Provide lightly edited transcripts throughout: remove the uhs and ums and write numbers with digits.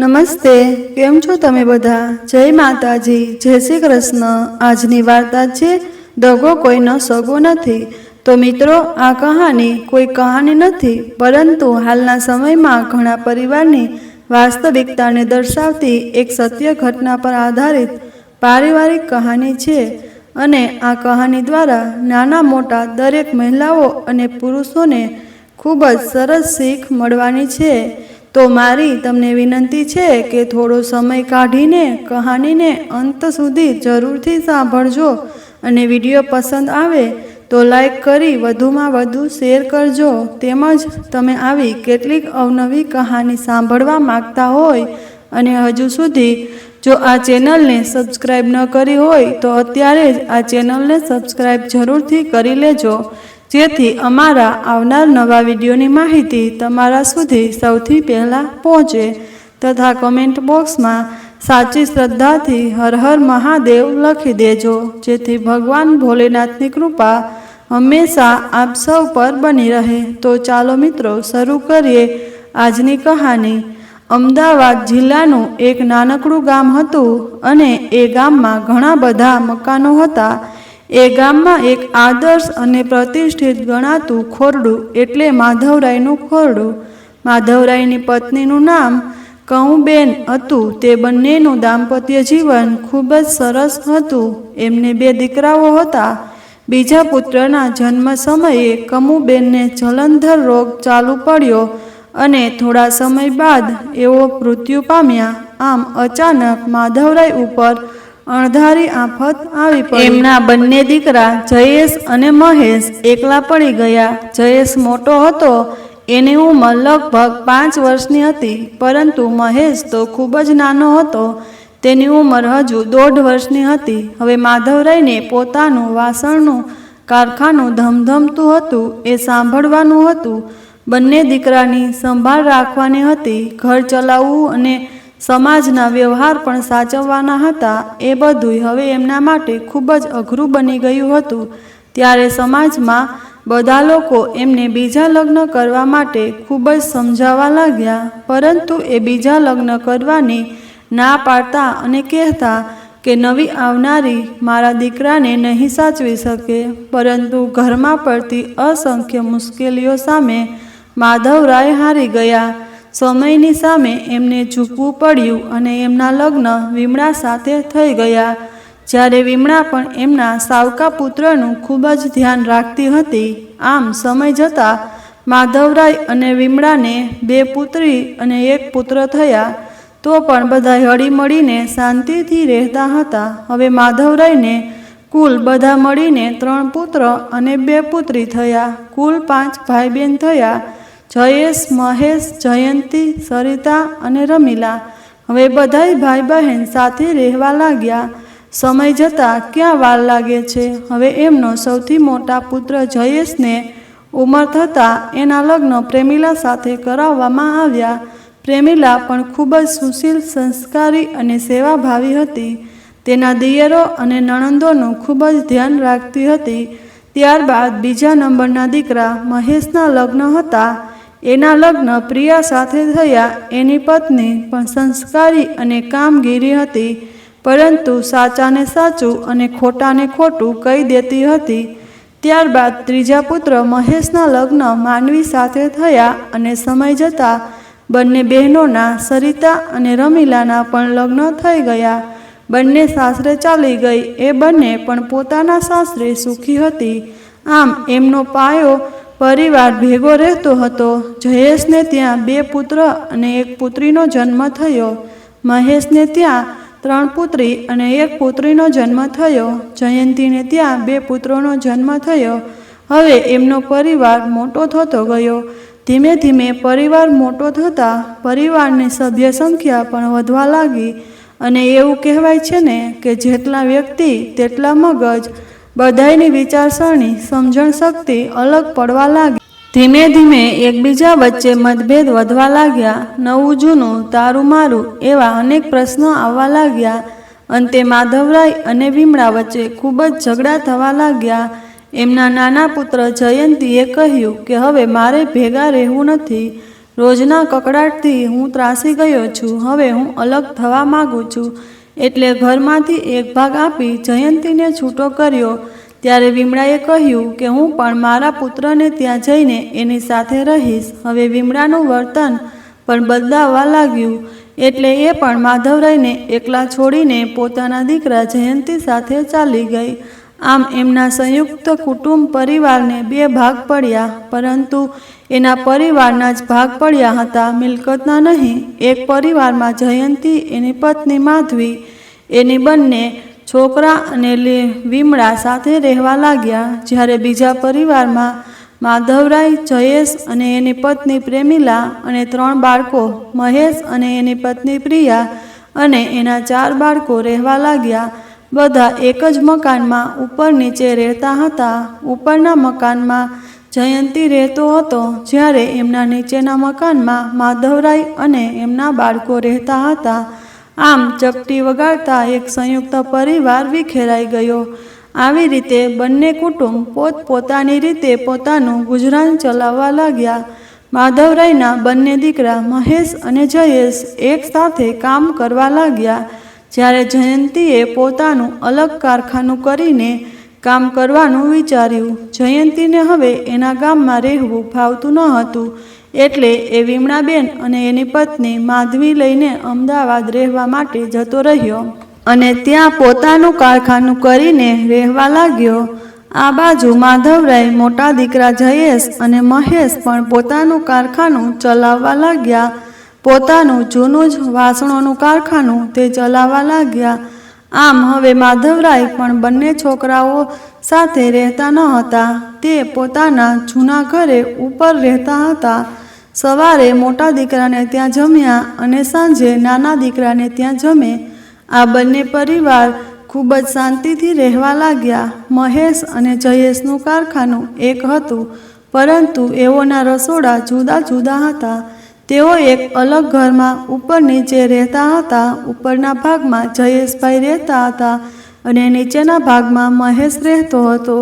નમસ્તે, કેમ છો તમે બધા? જય માતાજી, જય શ્રી કૃષ્ણ। આજની વાર્તા છે દગો કોઈનો સગો નથી। તો મિત્રો, આ કહાની કોઈ કહાની નથી, પરંતુ હાલના સમયમાં ઘણા પરિવારની વાસ્તવિકતાને દર્શાવતી એક સત્ય ઘટના પર આધારિત પારિવારિક કહાની છે। અને આ કહાની દ્વારા નાના મોટા દરેક મહિલાઓ અને પુરુષોને ખૂબ જ સરસ શીખ મળવાની છે। તો મારી તમને વિનંતી છે કે થોડો સમય કાઢીને કહાનીને અંત સુધી જરૂરથી સાંભળજો અને વિડીયો પસંદ આવે તો લાઈક કરી વધુમાં વધુ શેર કરજો। તેમજ તમે આવી કેટલીક અવનવી કહાની સાંભળવા માગતા હોય અને હજુ સુધી જો આ ચેનલને સબસ્ક્રાઈબ ન કરી હોય તો અત્યારે જ આ ચેનલને સબસ્ક્રાઈબ જરૂરથી કરી લેજો, જેથી અમારા આવનાર નવા વિડીયોની માહિતી તમારા સુધી સૌથી પહેલાં પહોંચે। તથા કમેન્ટ બોક્સમાં સાચી શ્રદ્ધાથી હર હર મહાદેવ લખી દેજો, જેથી ભગવાન ભોલેનાથની કૃપા હંમેશા આપ સૌ પર બની રહે। તો ચાલો મિત્રો, શરૂ કરીએ આજની કહાની। અમદાવાદ જિલ્લાનું એક નાનકડું ગામ હતું અને એ ગામમાં ઘણા બધા મકાનો હતા। એ ગામમાં એક આદર્શ અને પ્રતિષ્ઠિત ગણાતું ખોરડું એટલે માધવરાયનું ખોરડું। માધવરાયની પત્નીનું નામ કઉબેન હતું। તે બંનેનું દાંપત્ય જીવન ખૂબ જ સરસ હતું। એમને 2 દીકરાઓ હતા। બીજા પુત્રના જન્મ સમયે કમુબેનને જલંધર રોગ ચાલુ પડ્યો અને થોડા સમય બાદ એઓ મૃત્યુ પામ્યા। આમ અચાનક માધવરાય ઉપર અણધારી આફત આવી પડી। એમના બંને દીકરા જયેશ અને મહેશ એકલા પડી ગયા। જયેશ મોટો હતો, એની ઉંમર લગભગ 5 વર્ષની હતી, પરંતુ મહેશ તો ખૂબ જ નાનો હતો, તેની ઉંમર હજુ 1.5 વર્ષની હતી। હવે માધવરાયને પોતાનું વાસણનું કારખાનું ધમધમતું હતું એ સાંભળવાનું હતું, બંને દીકરાની સંભાળ રાખવાની હતી, ઘર ચલાવવું અને સમાજના વ્યવહાર પણ સાચવવાના હતા। એ બધુંય હવે એમના માટે ખૂબ જ અઘરું બની ગયું હતું। ત્યારે સમાજમાં બધા લોકો એમને બીજા લગ્ન કરવા માટે ખૂબ જ સમજાવવા લાગ્યા, પરંતુ એ બીજા લગ્ન કરવાની ના પાડતા અને કહેતા કે નવી આવનારી મારા દીકરાને નહીં સાચવી શકે। પરંતુ ઘરમાં પડતી અસંખ્ય મુશ્કેલીઓ સામે માધવરાય હારી ગયા। સમયની સામે એમને ઝૂકવું પડ્યું અને એમના લગ્ન વિમળા સાથે થઈ ગયા। જ્યારે વિમળા પણ એમના સાવકા પુત્રનું ખૂબ જ ધ્યાન રાખતી હતી। આમ સમય જતાં માધવરાય અને વિમળાને 2 પુત્રી અને 1 પુત્ર થયા। તો પણ બધા હળીમળીને શાંતિથી રહેતા હતા। હવે માધવરાયને કુલ બધા મળીને 3 પુત્ર અને 2 પુત્રી થયા। કુલ 5 ભાઈ બહેન થયા: જયેશ, મહેશ, જયંતી, સરિતા અને રમીલા। હવે બધાય ભાઈ બહેન સાથે રહેવા લાગ્યા। સમય જતાં ક્યાં વાર લાગે છે, હવે એમનો સૌથી મોટા પુત્ર જયેશને ઉંમર થતાં એના લગ્ન પ્રેમિલા સાથે કરાવવામાં આવ્યા। પ્રેમિલા પણ ખૂબ જ સુશીલ, સંસ્કારી અને સેવાભાવી હતી। તેના દિયરો અને નણંદોનું ખૂબ જ ધ્યાન રાખતી હતી। ત્યારબાદ બીજા નંબરના દીકરા મહેશના લગ્ન હતા। એના લગ્ન પ્રિયા સાથે થયા। એની પત્ની પણ સંસ્કારી અને કામગીરી હતી, પરંતુ સાચાને સાચું અને ખોટાને ખોટું કહી દેતી હતી। ત્યારબાદ ત્રીજા પુત્ર મહેશના લગ્ન માનવી સાથે થયા અને સમય જતાં બંને બહેનોના સરિતા અને રમીલાના પણ લગ્ન થઈ ગયા। બંને સાસરે ચાલી ગઈ। એ બંને પણ પોતાના સાસરે સુખી હતી। આમ એમનો પાયો પરિવાર ભેગો રહેતો હતો। જયેશને ત્યાં 2 પુત્ર અને 1 પુત્રીનો જન્મ થયો। મહેશને ત્યાં 3 પુત્રી અને 1 પુત્રીનો જન્મ થયો। જયંતીને ત્યાં 2 પુત્રોનો જન્મ થયો। હવે એમનો પરિવાર મોટો થતો ગયો। ધીમે ધીમે પરિવાર મોટો થતાં પરિવારની સભ્ય સંખ્યા પણ વધવા લાગી અને એવું કહેવાય છે ને કે જેટલા વ્યક્તિ તેટલા મગજ। બધાયની વિચારસરણી, સમજણ શક્તિ અલગ પડવા લાગી। ધીમે ધીમે એકબીજા વચ્ચે મતભેદ વધવા લાગ્યા। નવું જૂનું, તારું મારું એવા અનેક પ્રશ્નો આવવા લાગ્યા। અંતે માધવરાય અને વિમળા વચ્ચે ખૂબ જ ઝઘડા થવા લાગ્યા। એમના નાના પુત્ર જયંતીએ કહ્યું કે હવે મારે ભેગા રહેવું નથી। રોજના કકડાટથી હું ત્રાસી ગયો છું. હવે હું અલગ થવા માગું છું. એટલે ઘરમાંથી એક ભાગ આપી જયંતીને છૂટો કર્યો. ત્યારે વિમળાએ કહ્યું કે હું પણ મારા પુત્રને ત્યાં જઈને એની સાથે રહીશ. હવે વિમળાનું વર્તન પણ બદલાવા લાગ્યું. એટલે એ પણ માધવરાયને એકલા છોડીને પોતાના દીકરા જયંતી સાથે ચાલી ગઈ. આમ એમના સંયુક્ત કુટુંબ પરિવારને બે ભાગ પડ્યા, પરંતુ એના પરિવારના જ ભાગ પડ્યા હતા, મિલકતના નહીં. એક પરિવારમાં જયંતી, એની પત્ની માધવી, એની બંને છોકરા અને વિમળા સાથે રહેવા લાગ્યા. જ્યારે બીજા પરિવારમાં માધવરાય, જયેશ અને એની પત્ની પ્રેમિલા અને 3 બાળકો મહેશ અને એની પત્ની પ્રિયા અને એના 4 બાળકો રહેવા લાગ્યા. બધા એક જ મકાનમાં ઉપર નીચે રહેતા હતા. ઉપરના મકાનમાં જયંતી રહેતો હતો, જ્યારે એમના નીચેના મકાનમાં માધવરાય અને એમના બાળકો રહેતા હતા. આમ ચપટી વગાડતા એક સંયુક્ત પરિવાર વિખેરાઈ ગયો. આવી રીતે બંને કુટુંબ પોતપોતાની રીતે પોતાનું ગુજરાન ચલાવવા લાગ્યા. માધવરાયના બંને દીકરા મહેશ અને જયેશ એક સાથે કામ કરવા લાગ્યા. જ્યારે જયંતીએ પોતાનું અલગ કારખાનું કરીને કામ કરવાનું વિચાર્યું. જયંતીને હવે એના ગામમાં રહેવું ફાવતું ન હતું. એટલે એ વિમળાબેન અને એની પત્ની માધવી લઈને અમદાવાદ રહેવા માટે જતો રહ્યો અને ત્યાં પોતાનું કારખાનું કરીને રહેવા લાગ્યો. આ બાજુ માધવરાય, મોટા દીકરા જયેશ અને મહેશ પણ પોતાનું કારખાનું ચલાવવા લાગ્યા. પોતાનું જૂનું જ વાસણોનું કારખાનું તે ચલાવવા લાગ્યા. આમ હવે માધવરાય પણ બંને છોકરાઓ સાથે રહેતા ન હતા. તે પોતાના જૂના ઘરે ઉપર રહેતા હતા. સવારે મોટા દીકરાને ત્યાં જમ્યા અને સાંજે નાના દીકરાને ત્યાં જમે. આ બંને પરિવાર ખૂબ જ શાંતિથી રહેવા લાગ્યા. મહેશ અને જયેશનું કારખાનું એક હતું, પરંતુ એઓના રસોડા જુદા જુદા હતા. તેઓ એક અલગ ઘરમાં ઉપર નીચે રહેતા હતા. ઉપરના ભાગમાં જયેશભાઈ રહેતા હતા અને નીચેના ભાગમાં મહેશ રહેતો હતો.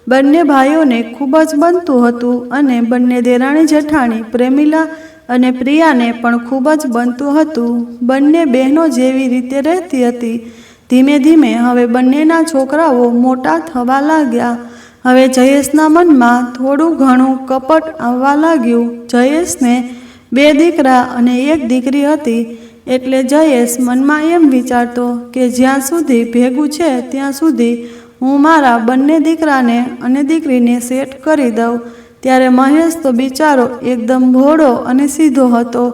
બંને ભાઈઓને ખૂબ જ બનતું હતું અને બંને દેરાણી જેઠાણી પ્રેમિલા અને પ્રિયાને પણ ખૂબ જ બનતું હતું. બંને બહેનો જેવી રીતે રહેતી હતી. ધીમે ધીમે હવે બંનેના છોકરાઓ મોટા થવા લાગ્યા. હવે જયેશના મનમાં થોડું ઘણું કપટ આવવા લાગ્યું. જયેશને 2 દીકરા અને 1 દીકરી હતી. એટલે જયેશ મનમાં એમ વિચારતો કે જ્યાં સુધી ભેગું છે ત્યાં સુધી હું મારા બંને દીકરાને અને દીકરીને સેટ કરી દઉં. ત્યારે મહેશ તો બિચારો એકદમ ભોળો અને સીધો હતો.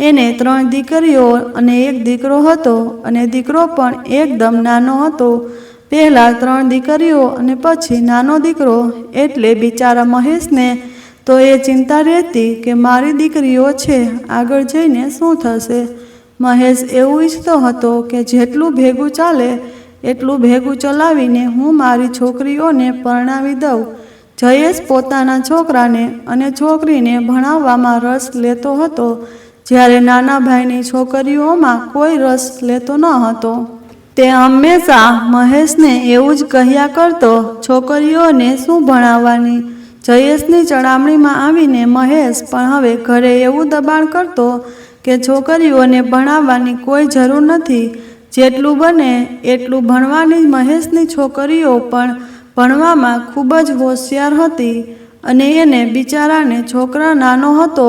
એને 3 દીકરીઓ અને 1 દીકરો હતો અને દીકરો પણ એકદમ નાનો હતો. પહેલાં 3 દીકરીઓ અને પછી નાનો દીકરો. એટલે બિચારા મહેશને તો એ ચિંતા રહેતી કે મારી દીકરીઓ છે, આગળ જઈને શું થશે. મહેશ એવું ઈચ્છતો હતો કે જેટલું ભેગું ચાલે એટલું ભેગું ચલાવીને હું મારી છોકરીઓને પરણાવી દઉં. જયેશ પોતાના છોકરાને અને છોકરીને ભણાવવામાં રસ લેતો હતો, જ્યારે નાના ભાઈની છોકરીઓમાં કોઈ રસ લેતો ન હતો. તે હંમેશા મહેશને એવું જ કહ્યા કરતો, છોકરીઓને શું ભણાવવાની. જયેશની ચડામણીમાં આવીને મહેશ પણ હવે ઘરે એવું દબાણ કરતો કે છોકરીઓને ભણાવવાની કોઈ જરૂર નથી, જેટલું બને એટલું ભણવાની. મહેશની છોકરીઓ પણ ભણવામાં ખૂબ જ હોશિયાર હતી અને એને બિચારાને છોકરા નાનો હતો,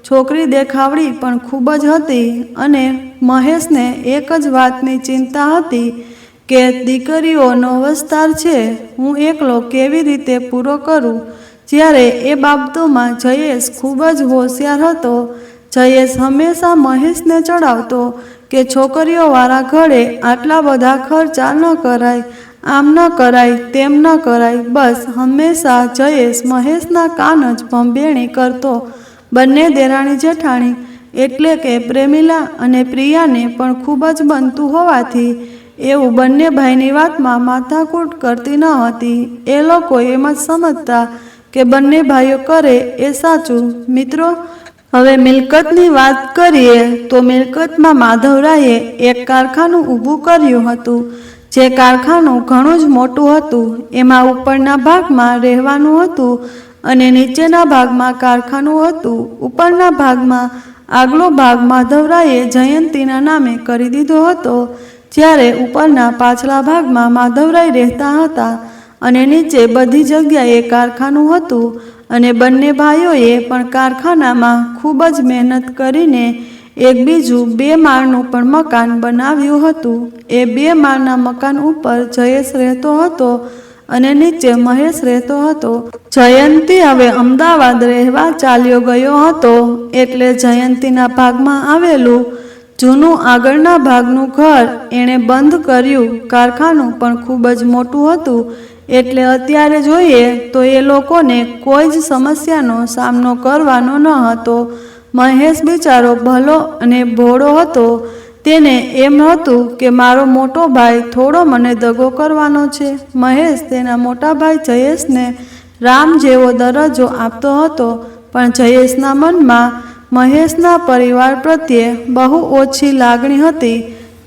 છોકરી દેખાવડી પણ ખૂબ જ હતી. અને મહેશને એક જ વાતની ચિંતા હતી કે દીકરીઓનો વિસ્તાર છે, હું એકલો કેવી રીતે પૂરો કરું. જ્યારે એ બાબતોમાં જયેશ ખૂબ જ હોશિયાર હતો. જયેશ હંમેશા મહેશને ચડાવતો કે છોકરીઓવાળા ઘરે આટલા બધા ખર્ચા ન કરાય, આમ ન કરાય, તેમ ન કરાય. બસ હંમેશા જયેશ મહેશના કાન જ ભંભેણી કરતો. બંને દેરાણી જેઠાણી એટલે કે પ્રેમિલા અને પ્રિયાને પણ ખૂબ જ બનતું હોવાથી એવું બંને ભાઈની વાતમાં માથાકૂટ કરતી ન હતી. એ લોકો એમ જ સમજતા કે બંને ભાઈઓ કરે એ સાચું. મિત્રો, હવે મિલકતની વાત કરીએ તો મિલકતમાં માધવરાયે એક કારખાનું ઊભું કર્યું હતું. જે કારખાનું ઘણું જ મોટું હતું. એમાં ઉપરના ભાગમાં રહેવાનું હતું અને નીચેના ભાગમાં કારખાનું હતું. ઉપરના ભાગમાં આગલો ભાગ માધવરાયે જયંતીના નામે કરી દીધો હતો, જ્યારે ઉપરના પાછલા ભાગમાં માધવરાય રહેતા હતા અને નીચે બધી જગ્યાએ કારખાનું હતું. અને બંને ભાઈઓએ પણ કારખાનામાં ખૂબ જ મહેનત કરીને એક બીજું 2 માળનું પણ મકાન બનાવ્યું હતું. એ 2 માળના મકાન ઉપર જયેશ રહેતો હતો અને નીચે મહેશ રહેતો હતો. જયંતી હવે અમદાવાદ રહેવા ચાલ્યો ગયો હતો, એટલે જયંતીના ભાગમાં આવેલું જૂનું આગળના ભાગનું ઘર એણે બંધ કર્યું. કારખાનું પણ ખૂબ જ મોટું હતું, એટલે અત્યારે જોઈએ તો એ લોકોને કોઈ જ સમસ્યાનો સામનો કરવાનો ન હતો. મહેશ બિચારો ભલો અને ભોળો હતો. તેને એમ હતું કે મારો મોટો ભાઈ થોડો મને દગો કરવાનો છે. મહેશ તેના મોટા ભાઈ જયેશને રામ જેવો દરજ્જો આપતો હતો, પણ જયેશના મનમાં મહેશના પરિવાર પ્રત્યે બહુ ઓછી લાગણી હતી.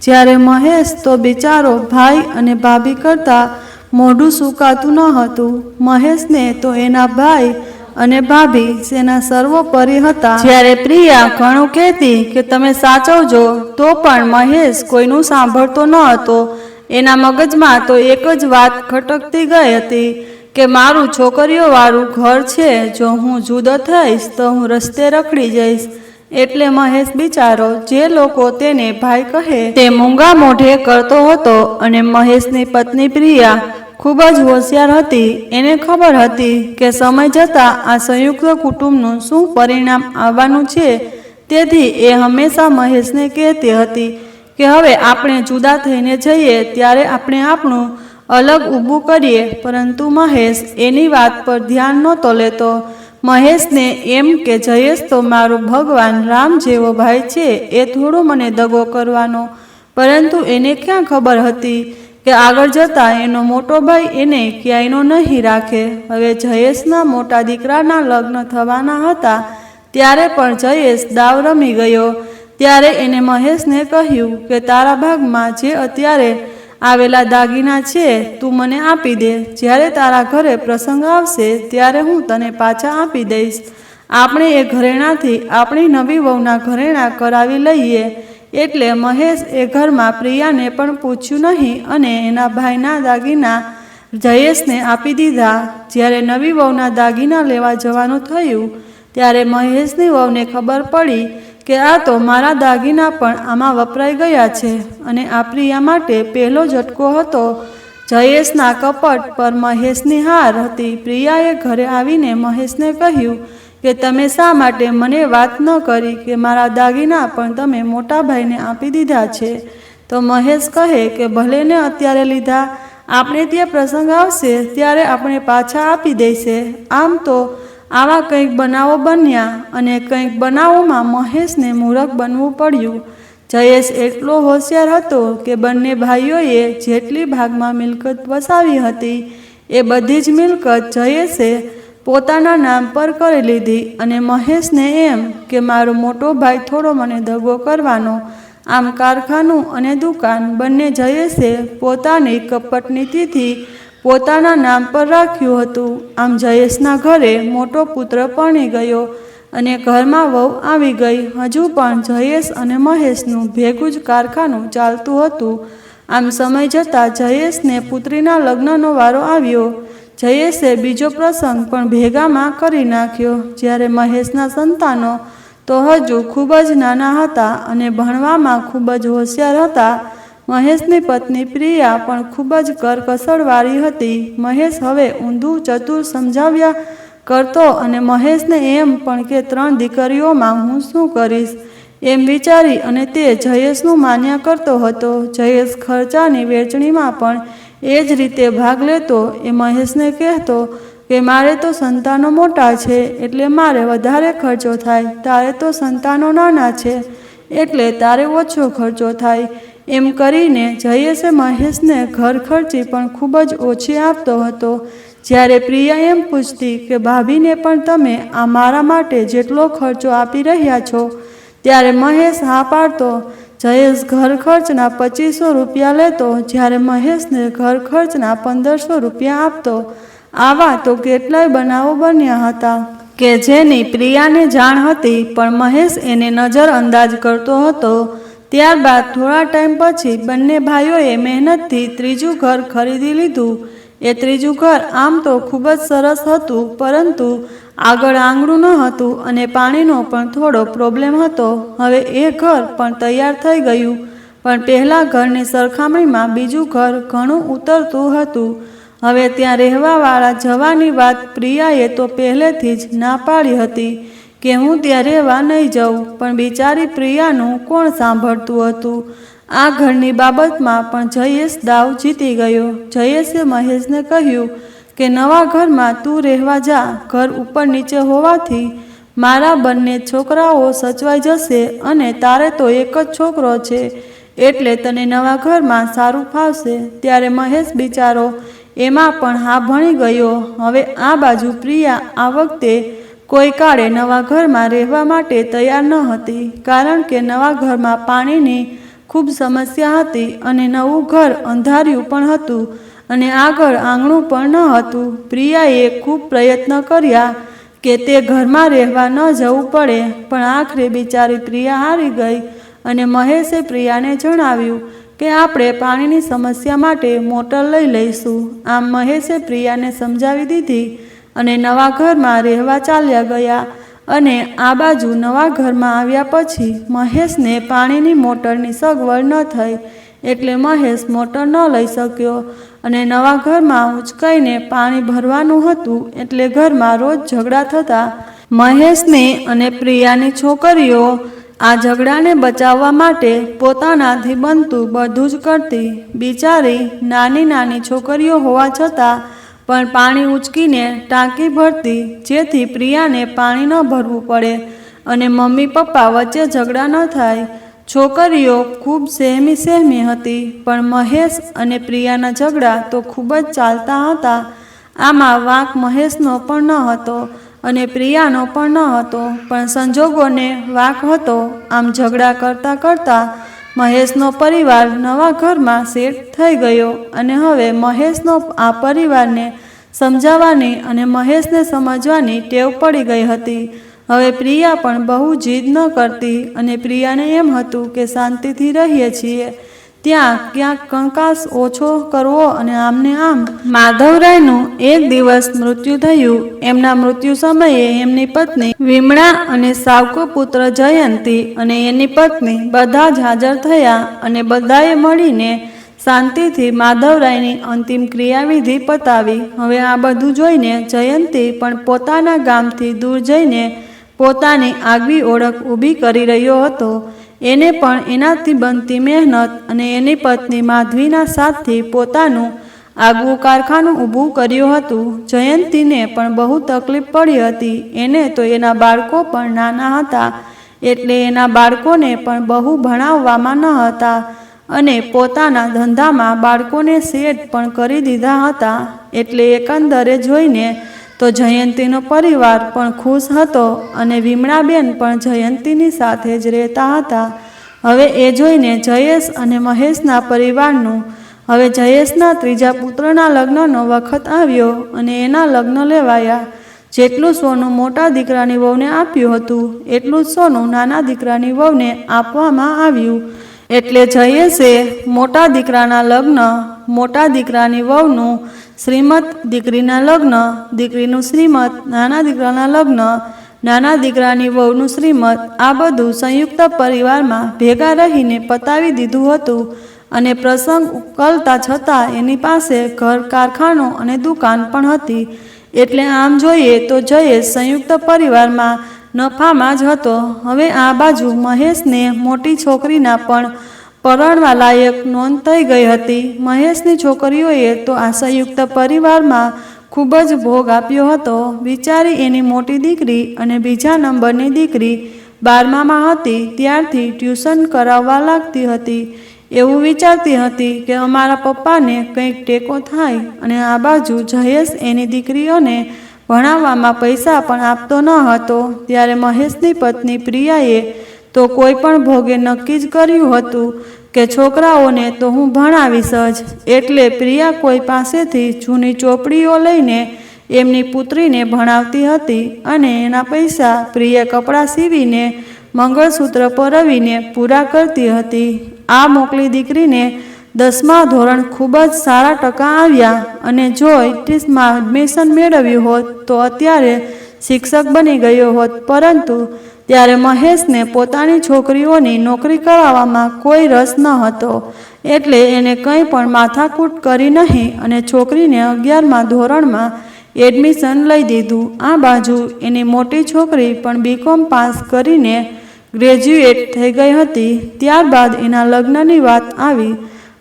જ્યારે મહેશ તો બિચારો ભાઈ અને ભાભી કરતાં મોઢું સુકાતું ન હતું. મહેશને તો એના ભાઈ અને ભાભી તેના સર્વોપરી હતા. જ્યારે પ્રિયા ઘણું કહેતી કે તમે સાચવજો, તો પણ મહેશ કોઈનું સાંભળતો ન હતો. એના મગજમાં તો એક જ વાત ખટકતી ગઈ હતી કે મારું છોકરીઓવાળું ઘર છે, જો હું જુદો થઈશ તો હું રસ્તે રખડી જઈશ. એટલે મહેશ બિચારો જે લોકો તેને ભાઈ કહે તે મૂંગા મોઢે કરતો હતો. અને મહેશની પત્ની પ્રિયા ખૂબ જ હોશિયાર હતી. એને ખબર હતી કે સમય જતાં આ સંયુક્ત કુટુંબનું શું પરિણામ આવવાનું છે. તેથી એ હંમેશા મહેશને કહેતી હતી કે હવે આપણે જુદા થઈને જઈએ ત્યારે આપણે આપણું અલગ ઊભું કરીએ. પરંતુ મહેશ એની વાત પર ધ્યાન નહોતો લેતો. મહેશને એમ કે જયેશ તો મારો ભગવાન રામ જેવો ભાઈ છે, એ થોડો મને દગો કરવાનો. પરંતુ એને ક્યાં ખબર હતી કે આગળ જતાં એનો મોટો ભાઈ એને ક્યાંયનો નહીં રાખે. હવે જયેશના મોટા દીકરાના લગ્ન થવાના હતા, ત્યારે પણ જયેશ દાવ રમી ગયો. ત્યારે એને મહેશને કહ્યું કે તારા ભાગમાં જે અત્યારે આવેલા દાગીના છે તું મને આપી દે. જ્યારે તારા ઘરે પ્રસંગ આવશે ત્યારે હું તને પાછા આપી દઈશ. આપણે એ ઘરેણાથી આપણી નવી વહુના ઘરેણા કરાવી લઈએ. એટલે મહેશ એ ઘરમાં પ્રિયાને પણ પૂછ્યું નહીં અને એના ભાઈના દાગીના જયેશને આપી દીધા. જ્યારે નવી વહુના દાગીના લેવા જવાનું થયું ત્યારે મહેશની વહુને ખબર પડી કે આ તો મારા દાગીના પણ આમાં વપરાઈ ગયા છે. અને આ પ્રિયા માટે પહેલો ઝટકો હતો. જયેશના કપટ પર મહેશની હાર હતી. પ્રિયાએ ઘરે આવીને મહેશને કહ્યું કે તમે શા માટે મને વાત ન કરી કે મારા દાગીના પણ તમે મોટા ભાઈને આપી દીધા છે. તો મહેશ કહે કે ભલે ને અત્યારે લીધા, આપણે ત્યાં પ્રસંગ આવશે ત્યારે આપણે પાછા આપી દઈશે. આમ તો આવા કંઈક બનાવો બન્યા અને કંઈક બનાવોમાં મહેશને મૂરખ બનવું પડ્યું. જયેશ એટલો હોશિયાર હતો કે બંને ભાઈઓએ જેટલી ભાગમાં મિલકત વસાવી હતી એ બધી જ મિલકત જયેશે પોતાના નામ પર કરી લીધી. અને મહેશને એમ કે મારો મોટો ભાઈ થોડો મને દગો કરવાનો. આમ કારખાનું અને દુકાન બંને જયેશે પોતાની કપટ નીતિથી પોતાના નામ પર રાખ્યું હતું. આમ જયેશના ઘરે મોટો પુત્ર પરણી ગયો અને ઘરમાં વહુ આવી ગઈ. હજુ પણ જયેશ અને મહેશનું ભેગું જ કારખાનું ચાલતું હતું. આમ સમય જતાં જયેશને પુત્રીના લગ્નનો વારો આવ્યો. જયેશે બીજો પ્રસંગ પણ ભેગામાં કરી નાખ્યો. જ્યારે મહેશના સંતાનો તો હજુ ખૂબ જ નાના હતા અને ભણવામાં ખૂબ જ હોશિયાર હતા. મહેશની પત્ની પ્રિયા પણ ખૂબ જ કરકસરવાળી હતી. મહેશ હવે ઊંધું ચતુર સમજાવ્યા કરતો અને મહેશને એમ પણ કે 3 દીકરીઓમાં હું શું કરીશ એમ વિચારી અને તે જયેશનું માન્યા કરતો હતો. જયેશ ખર્ચાની વહેંચણીમાં પણ એ જ રીતે ભાગ લેતો. એ મહેશને કહેતો કે મારે તો સંતાનો મોટા છે એટલે મારે વધારે ખર્ચો થાય, તારે તો સંતાનો નાના છે એટલે તારે ઓછો ખર્ચો થાય. એમ કરીને જયેશે મહેશને ઘર ખર્ચી પણ ખૂબ જ ઓછી આપતો હતો. જ્યારે પ્રિયા એમ પૂછતી કે ભાભીને પણ તમે આ મારા માટે જેટલો ખર્ચો આપી રહ્યા છો, ત્યારે મહેશ હા પાડતો. જયેશ ઘર ખર્ચના 2500 રૂપિયા લેતો, જ્યારે મહેશને ઘર ખર્ચના 1500 રૂપિયા આપતો. આવા તો કેટલાય બનાવો બન્યા હતા કે જેની પ્રિયાને જાણ હતી, પણ મહેશ એને નજર અંદાજ કરતો હતો. ત્યારબાદ થોડા ટાઈમ પછી બંને ભાઈઓએ મહેનતથી ત્રીજું ઘર ખરીદી લીધું. એ ત્રીજું ઘર આમ તો ખૂબ જ સરસ હતું, પરંતુ આગળ આંગણું ન હતું અને પાણીનો પણ થોડો પ્રોબ્લેમ હતો. હવે એ ઘર પણ તૈયાર થઈ ગયું, પણ પહેલા ઘરની સરખામણીમાં બીજું ઘર ઘણું ઉતરતું હતું. હવે ત્યાં રહેવાવાળા જવાની વાત પ્રિયાએ તો પહેલેથી જ ના પાડી હતી કે હું ત્યાં રહેવા નહીં જાઉં, પણ બિચારી પ્રિયાનું કોણ સાંભળતું હતું. આ ઘરની બાબતમાં પણ જયેશ દાવ જીતી ગયો. જયેશે મહેશને કહ્યું કે નવા ઘરમાં તું રહેવા જા. ઘર ઉપર નીચે હોવાથી મારા બંને છોકરાઓ સચવાઈ જશે અને તારે તો એક જ છોકરો છે, એટલે તને નવા ઘરમાં સારું ફાવશે. ત્યારે મહેશ બિચારો એમાં પણ હા ભણી ગયો. હવે આ બાજુ પ્રિયા આ વખતે કોઈ કાળે નવા ઘરમાં રહેવા માટે તૈયાર ન હતી, કારણ કે નવા ઘરમાં પાણીની ખૂબ સમસ્યા હતી અને નવું ઘર અંધાર્યું પણ હતું અને આગળ આંગણું પણ ન હતું. પ્રિયાએ ખૂબ પ્રયત્ન કર્યા કે તે ઘરમાં રહેવા ન જવું પડે, પણ આખરે બિચારી પ્રિયા હારી ગઈ અને મહેશે પ્રિયાને જણાવ્યું કે આપણે પાણીની સમસ્યા માટે મોટર લઈ લઈશું. આમ મહેશે પ્રિયાને સમજાવી દીધી અને નવા ઘરમાં રહેવા ચાલ્યા ગયા. અને આ બાજુ નવા ઘરમાં આવ્યા પછી મહેશને પાણીની મોટરની સગવડ ન થઈ, એટલે મહેશ મોટર ન લઈ શક્યો અને નવા ઘરમાં ઉંચકાઈને પાણી ભરવાનું હતું, એટલે ઘરમાં રોજ ઝઘડા થતા. મહેશને અને પ્રિયાની છોકરીઓ આ ઝઘડાને બચાવવા માટે પોતાનાથી બનતું બધું જ કરતી. બિચારી નાની નાની છોકરીઓ હોવા છતાં પણ પાણી ઉંચકીને ટાંકી ભરતી, જેથી પ્રિયાને પાણી ન ભરવું પડે અને મમ્મી પપ્પા વચ્ચે ઝઘડા ન થાય. છોકરીઓ ખૂબ સહેમી હતી, પણ મહેશ અને પ્રિયાના ઝઘડા તો ખૂબ જ ચાલતા હતા. આમાં વાંક મહેશનો પણ ન હતો અને પ્રિયાનો પણ ન હતો, પણ સંજોગોને વાંક હતો. આમ ઝઘડા કરતાં કરતાં મહેશનો પરિવાર નવા ઘરમાં સેટ થઈ ગયો અને હવે મહેશનો આ પરિવારને સમજાવવાની અને મહેશને સમજવાની ટેવ પડી ગઈ હતી. હવે પ્રિયા પણ બહુ જીદ ન કરતી અને પ્રિયાને એમ હતું કે શાંતિથી રહીએ છીએ ત્યાં ક્યાંક કંકાસ ઓછો કરવો અને આમને આમ. માધવરાયનું એક દિવસ મૃત્યુ થયું. એમના મૃત્યુ સમયે એમની પત્ની વિમળા અને સાવકો પુત્ર જયંતી અને એની પત્ની બધા જ હાજર થયા અને બધાએ મળીને શાંતિથી માધવરાયની અંતિમ ક્રિયાવિધિ પતાવી. હવે આ બધું જોઈને જયંતી પણ પોતાના ગામથી દૂર જઈને પોતાની આગવી ઓળખ ઊભી કરી રહ્યો હતો. એને પણ એનાથી બનતી મહેનત અને એની પત્ની માધવીના સાથથી પોતાનું આગવું કારખાનું ઊભું કર્યું હતું. જયંતીને પણ બહુ તકલીફ પડી હતી. એને તો એના બાળકો પણ નાના હતા, એટલે એના બાળકોને પણ બહુ ભણાવવામાં ન હતા અને પોતાના ધંધામાં બાળકોને સેટ પણ કરી દીધા હતા. એટલે એકંદરે જોઈને તો જયંતીનો પરિવાર પણ ખુશ હતો અને વિમળાબેન પણ જયંતીની સાથે જ રહેતા હતા. હવે એ જોઈને જયેશ અને મહેશના પરિવારનું હવે જયેશના ત્રીજા પુત્રના લગ્નનો વખત આવ્યો અને એના લગ્ન લેવાયા. જેટલું સોનું મોટા દીકરાની વહુને આપ્યું હતું, એટલું જ સોનું નાના દીકરાની વહુને આપવામાં આવ્યું. એટલે જયેશે મોટા દીકરાના લગ્ન, મોટા દીકરાની વહુનું શ્રીમત, દીકરીના લગ્ન, દીકરીનું શ્રીમત, નાના દીકરાના લગ્ન, નાના દીકરાની વહુનું શ્રીમત, આ બધું સંયુક્ત પરિવારમાં ભેગા રહીને પતાવી દીધું હતું. અને પ્રસંગ ઉકલતા છતાં એની પાસે ઘર, કારખાનો અને દુકાન પણ હતી. એટલે આમ જોઈએ તો જયેશ સંયુક્ત પરિવારમાં નફામાં જ હતો. હવે આ બાજુ મહેશને મોટી છોકરીના પણ પરણવા લાયક નોંધ થઈ ગઈ હતી. મહેશની છોકરીઓએ તો આ સંયુક્ત પરિવારમાં ખૂબ જ ભોગ આપ્યો હતો. બિચારી એની મોટી દીકરી અને બીજા નંબરની દીકરી 12મામાં હતી ત્યારથી ટ્યુશન કરાવવા લાગતી હતી. એવું વિચારતી હતી કે અમારા પપ્પાને કંઈક ટેકો થાય. અને આ બાજુ જયેશ એની દીકરીઓને ભણાવવામાં પૈસા પણ આપતો ન હતો. ત્યારે મહેશની પત્ની પ્રિયાએ તો કોઈ પણ ભોગે નક્કી જ કર્યું હતું કે છોકરાઓને તો હું ભણાવીશ જ. એટલે પ્રિયા કોઈ પાસેથી જૂની ચોપડીઓ લઈને એમની પુત્રીને ભણાવતી હતી અને એના પૈસા પ્રિયા કપડાં સીવીને મંગળસૂત્ર પરવીને પૂરા કરતી હતી. આ મોકલી દીકરીને 10મા ધોરણ ખૂબ જ સારા ટકા આવ્યા અને જો ITSમાં એડમિશન મેળવ્યું હોત તો અત્યારે શિક્ષક બની ગયો હોત, પરંતુ ત્યારે મહેશને પોતાની છોકરીઓની નોકરી કરાવવામાં કોઈ રસ ન હતો, એટલે એને કંઈ પણ માથાકૂટ કરી નહીં અને છોકરીને 11મા ધોરણમાં એડમિશન લઈ દીધું. આ બાજુ એની મોટી છોકરી પણ BCom પાસ કરીને ગ્રેજ્યુએટ થઈ ગઈ હતી. ત્યારબાદ એના લગ્નની વાત આવી.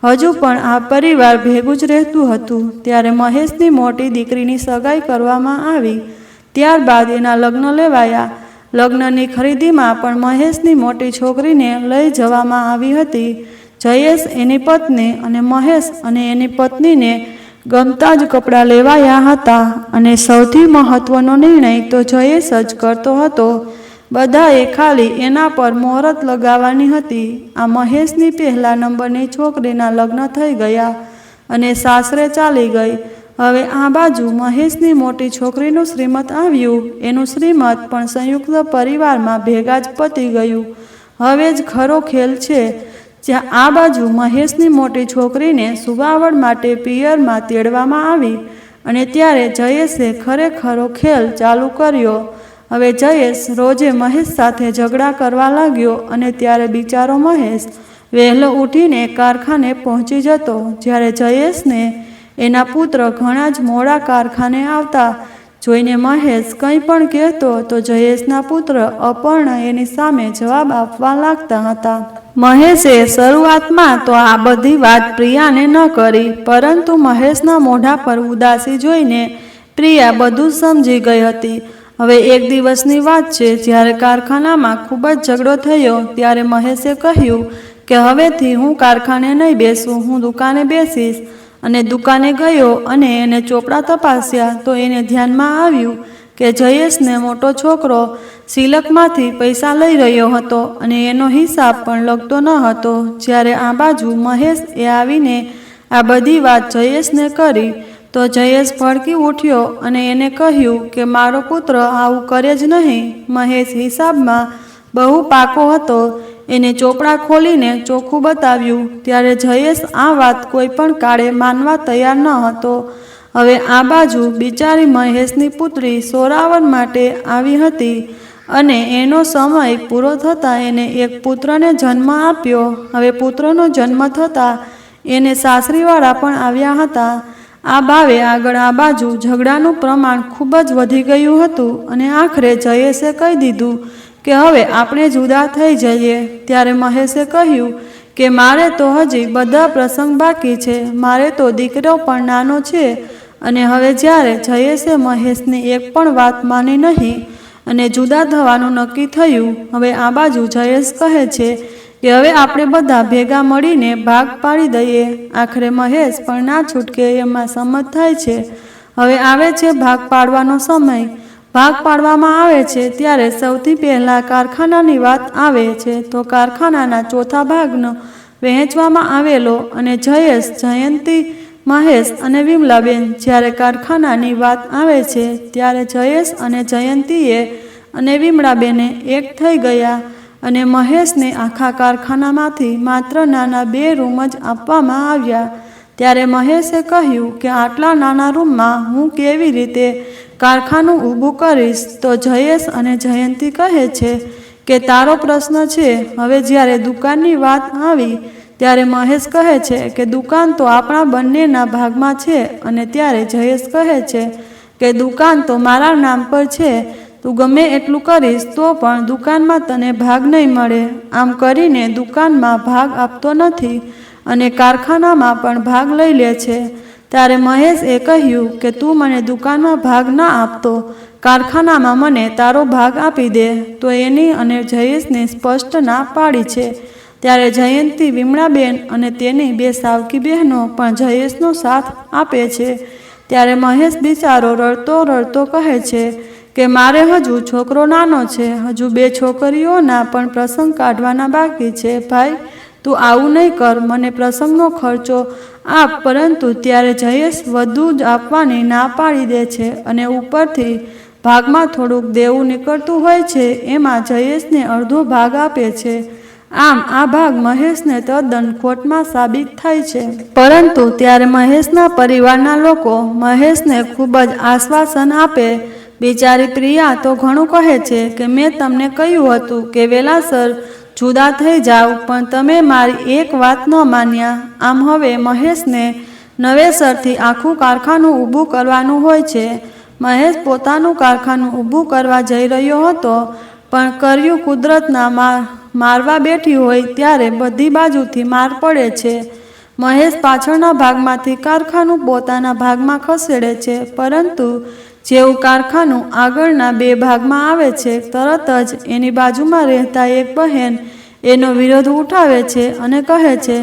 હજુ પણ આ પરિવાર ભેગું જ રહેતું હતું. ત્યારે મહેશની મોટી દીકરીની સગાઈ કરવામાં આવી. ત્યારબાદ એના લગ્ન લેવાયા. લગ્નની ખરીદીમાં પણ મહેશની મોટી છોકરીને લઈ જવામાં આવી હતી. જયેશ, એની પત્ની અને મહેશ અને એની પત્નીને ગમતા જ કપડાં લેવાયા હતા અને સૌથી મહત્વનો નિર્ણય તો જયેશ જ કરતો હતો. બધાએ ખાલી એના પર મુહૂર્ત લગાવવાની હતી. આ મહેશની પહેલા નંબરની છોકરીના લગ્ન થઈ ગયા અને સાસરે ચાલી ગઈ. હવે આ બાજુ મહેશની મોટી છોકરીનું શ્રીમત આવ્યું. એનું શ્રીમત પણ સંયુક્ત પરિવારમાં ભેગા જ પતી ગયું. હવે જ ખરો ખેલ છે. જ્યાં આ બાજુ મહેશની મોટી છોકરીને સુવાવડ માટે પિયરમાં તેડવામાં આવી અને ત્યારે જયેશે ખરેખરો ખેલ ચાલુ કર્યો. હવે જયેશ રોજે મહેશ સાથે ઝઘડા કરવા લાગ્યો અને ત્યારે બિચારો મહેશ વહેલો ઉઠીને કારખાને પહોંચી જતો. જ્યારે જયેશને એના પુત્ર ઘણા જ મોડા કારખાને આવતા જોઈને મહેશ કંઈ પણ કહેતો તો જયેશના પુત્ર અપર્ણ એની સામે જવાબ આપવા લાગતા હતા. મહેશે શરૂઆતમાં તો આ બધી વાત પ્રિયાને ન કરી, પરંતુ મહેશના મોઢા પર ઉદાસી જોઈને પ્રિયા બધું સમજી ગઈ હતી. હવે એક દિવસની વાત છે, જ્યારે કારખાનામાં ખૂબ જ ઝઘડો થયો ત્યારે મહેશે કહ્યું કે હવેથી હું કારખાને નહીં બેસું, હું દુકાને બેસીશ. અને દુકાને ગયો અને એને ચોપડા તપાસ્યા તો એને ધ્યાનમાં આવ્યું કે જયેશને મોટો છોકરો સિલકમાંથી પૈસા લઈ રહ્યો હતો અને એનો હિસાબ પણ લગતો ન હતો. જ્યારે આ બાજુ મહેશ એ આવીને આ બધી વાત જયેશને કરી તો જયેશ ભડકી ઉઠ્યો અને એને કહ્યું કે મારો પુત્ર આવું કરે જ નહીં. મહેશ હિસાબમાં બહુ પાકો હતો. એને ચોપડા ખોલીને ચોખ્ખું બતાવ્યું. ત્યારે જયેશ આ વાત કોઈ પણ કાળે માનવા તૈયાર ન હતો. હવે આ બાજુ બિચારી મહેશની પુત્રી સોરાવર માટે આવી હતી અને એનો સમય પૂરો થતાં એને એક પુત્રને જન્મ આપ્યો. હવે પુત્રનો જન્મ થતાં એને સાસરીવાળા પણ આવ્યા હતા. આ ભાવે આગળ આ બાજુ ઝઘડાનું પ્રમાણ ખૂબ જ વધી ગયું હતું અને આખરે જયેશે કહી દીધું કે હવે આપણે જુદા થઈ જઈએ. ત્યારે મહેશે કહ્યું કે મારે તો હજી બધા પ્રસંગ બાકી છે, મારે તો દીકરો પણ નાનો છે. અને હવે જ્યારે જયેશે મહેશની એક પણ વાત માની નહીં અને જુદા થવાનું નક્કી થયું. હવે આ બાજુ જયેશ કહે છે કે હવે આપણે બધા ભેગા મળીને ભાગ પાડી દઈએ. આખરે મહેશ પણ ના છૂટકે એમાં સંમત થાય છે. હવે આવે છે ભાગ પાડવાનો સમય. ભાગ પાડવામાં આવે છે ત્યારે સૌથી પહેલાં કારખાનાની વાત આવે છે. તો કારખાનાના ચોથા ભાગનો વહેંચવામાં આવેલો અને જયેશ, જયંતી, મહેશ અને વિમલાબેન. જ્યારે કારખાનાની વાત આવે છે ત્યારે જયેશ અને જયંતીએ અને વિમલાબેને એક થઈ ગયા અને મહેશને આખા કારખાનામાંથી માત્ર નાના 2 રૂમ જ આપવામાં આવ્યા. ત્યારે મહેશે કહ્યું કે આટલા નાના રૂમમાં હું કેવી રીતે કારખાનું ઊભું કરીશ? તો જયેશ અને જયંતી કહે છે કે તારો પ્રશ્ન છે. હવે જ્યારે દુકાનની વાત આવી ત્યારે મહેશ કહે છે કે દુકાન તો આપણા બંનેના ભાગમાં છે. અને ત્યારે જયેશ કહે છે કે દુકાન તો મારા નામ પર છે, તું ગમે એટલું કરીશ તો પણ દુકાનમાં તને ભાગ નહીં મળે. આમ કરીને દુકાનમાં ભાગ આપતો નથી અને કારખાનામાં પણ ભાગ લઈ લે છે. ત્યારે મહેશ એ કહ્યું કે તું મને દુકાનમાં ભાગ ના આપતો, કારખાનામાં મને તારો ભાગ આપી દે. તો એની અને જયેશને સ્પષ્ટ ના પાડી છે. ત્યારે જયંતી, વિમળાબેન અને તેની 2 સાવકી બહેનો પણ જયેશનો સાથ આપે છે. ત્યારે મહેશ બિચારો રડતો રડતો કહે છે કે મારે હજુ છોકરો નાનો છે, હજુ 2 છોકરીઓના પણ પ્રસંગ કાઢવાના બાકી છે. ભાઈ તું આવું નહીં કર, મને પ્રસંગનો ખર્ચો આપ, પરંતુ ત્યારે જયેશ વધુ જ આપવાની ના પાડી દે છે અને ઉપરથી ભાગમાં થોડુંક દેવું નીકળતું હોય છે એમાં જયેશને અડધો ભાગ આપે છે. આમ આ ભાગ મહેશને તદ્દન ખોટમાં સાબિત થાય છે. પરંતુ ત્યારે મહેશના પરિવારના લોકો મહેશને ખૂબ જ આશ્વાસન આપે. બિચારી પ્રિયા તો ઘણું કહે છે કે મેં તમને કહ્યું હતું કે વેલાસર જુદા થઈ જાવ, પણ તમે મારી એક વાત ન માન્યા. આમ હવે મહેશને નવેસરથી આખું કારખાનું ઊભું કરવાનું હોય છે. મહેશ પોતાનું કારખાનું ઊભું કરવા જઈ રહ્યો હતો, પણ કર્યું કુદરતના મારવા બેઠી હોય ત્યારે બધી બાજુથી માર પડે છે. મહેશ પાછળના ભાગમાંથી કારખાનું પોતાના ભાગમાં ખસેડે છે, પરંતુ જેવું કારખાનું આગળના બે ભાગમાં આવે છે તરત જ એની બાજુમાં રહેતા એક બહેન એનો વિરોધ ઉઠાવે છે અને કહે છે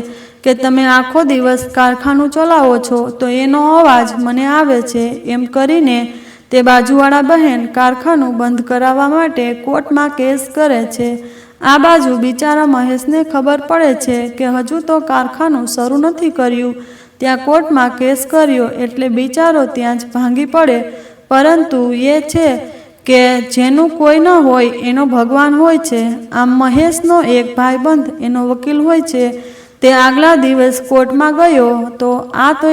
કે તમે આખો દિવસ કારખાનું ચલાવો છો તો એનો અવાજ મને આવે છે. એમ કરીને તે બાજુવાળા બહેન કારખાનું બંધ કરાવવા માટે કોર્ટમાં કેસ કરે છે. આ બાજુ બિચારા મહેશને ખબર પડે છે કે હજુ તો કારખાનું શરૂ નથી કર્યું, ત્યાં કોર્ટમાં કેસ કર્યો એટલે બિચારો ત્યાં જ ભાંગી પડે. પરંતુ એ છે કે જેનું કોઈ ન હોય એનો ભગવાન હોય છે. આમ મહેશનો એક ભાઈબંધ એનો વકીલ હોય છે. તે આગલા દિવસ કોર્ટમાં ગયો તો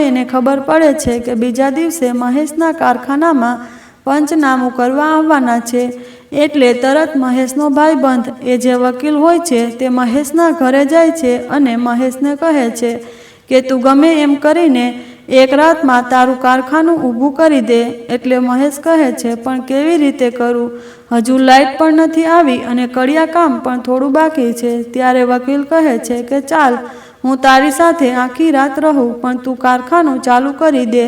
એને ખબર પડે છે કે બીજા દિવસે મહેશના કારખાનામાં પંચનામું કરવા આવવાના છે. એટલે તરત મહેશનો ભાઈબંધ એ જે વકીલ હોય છે તે મહેશના ઘરે જાય છે અને મહેશને કહે છે કે તું ગમે એમ કરીને એક રાતમાં તારું કારખાનું ઊભું કરી દે. એટલે મહેશ કહે છે પણ કેવી રીતે કરું, હજુ લાઇટ પણ નથી આવી અને કડિયા કામ પણ થોડું બાકી છે. ત્યારે વકીલ કહે છે કે ચાલ હું તારી સાથે આખી રાત રહું, પણ તું કારખાનું ચાલુ કરી દે.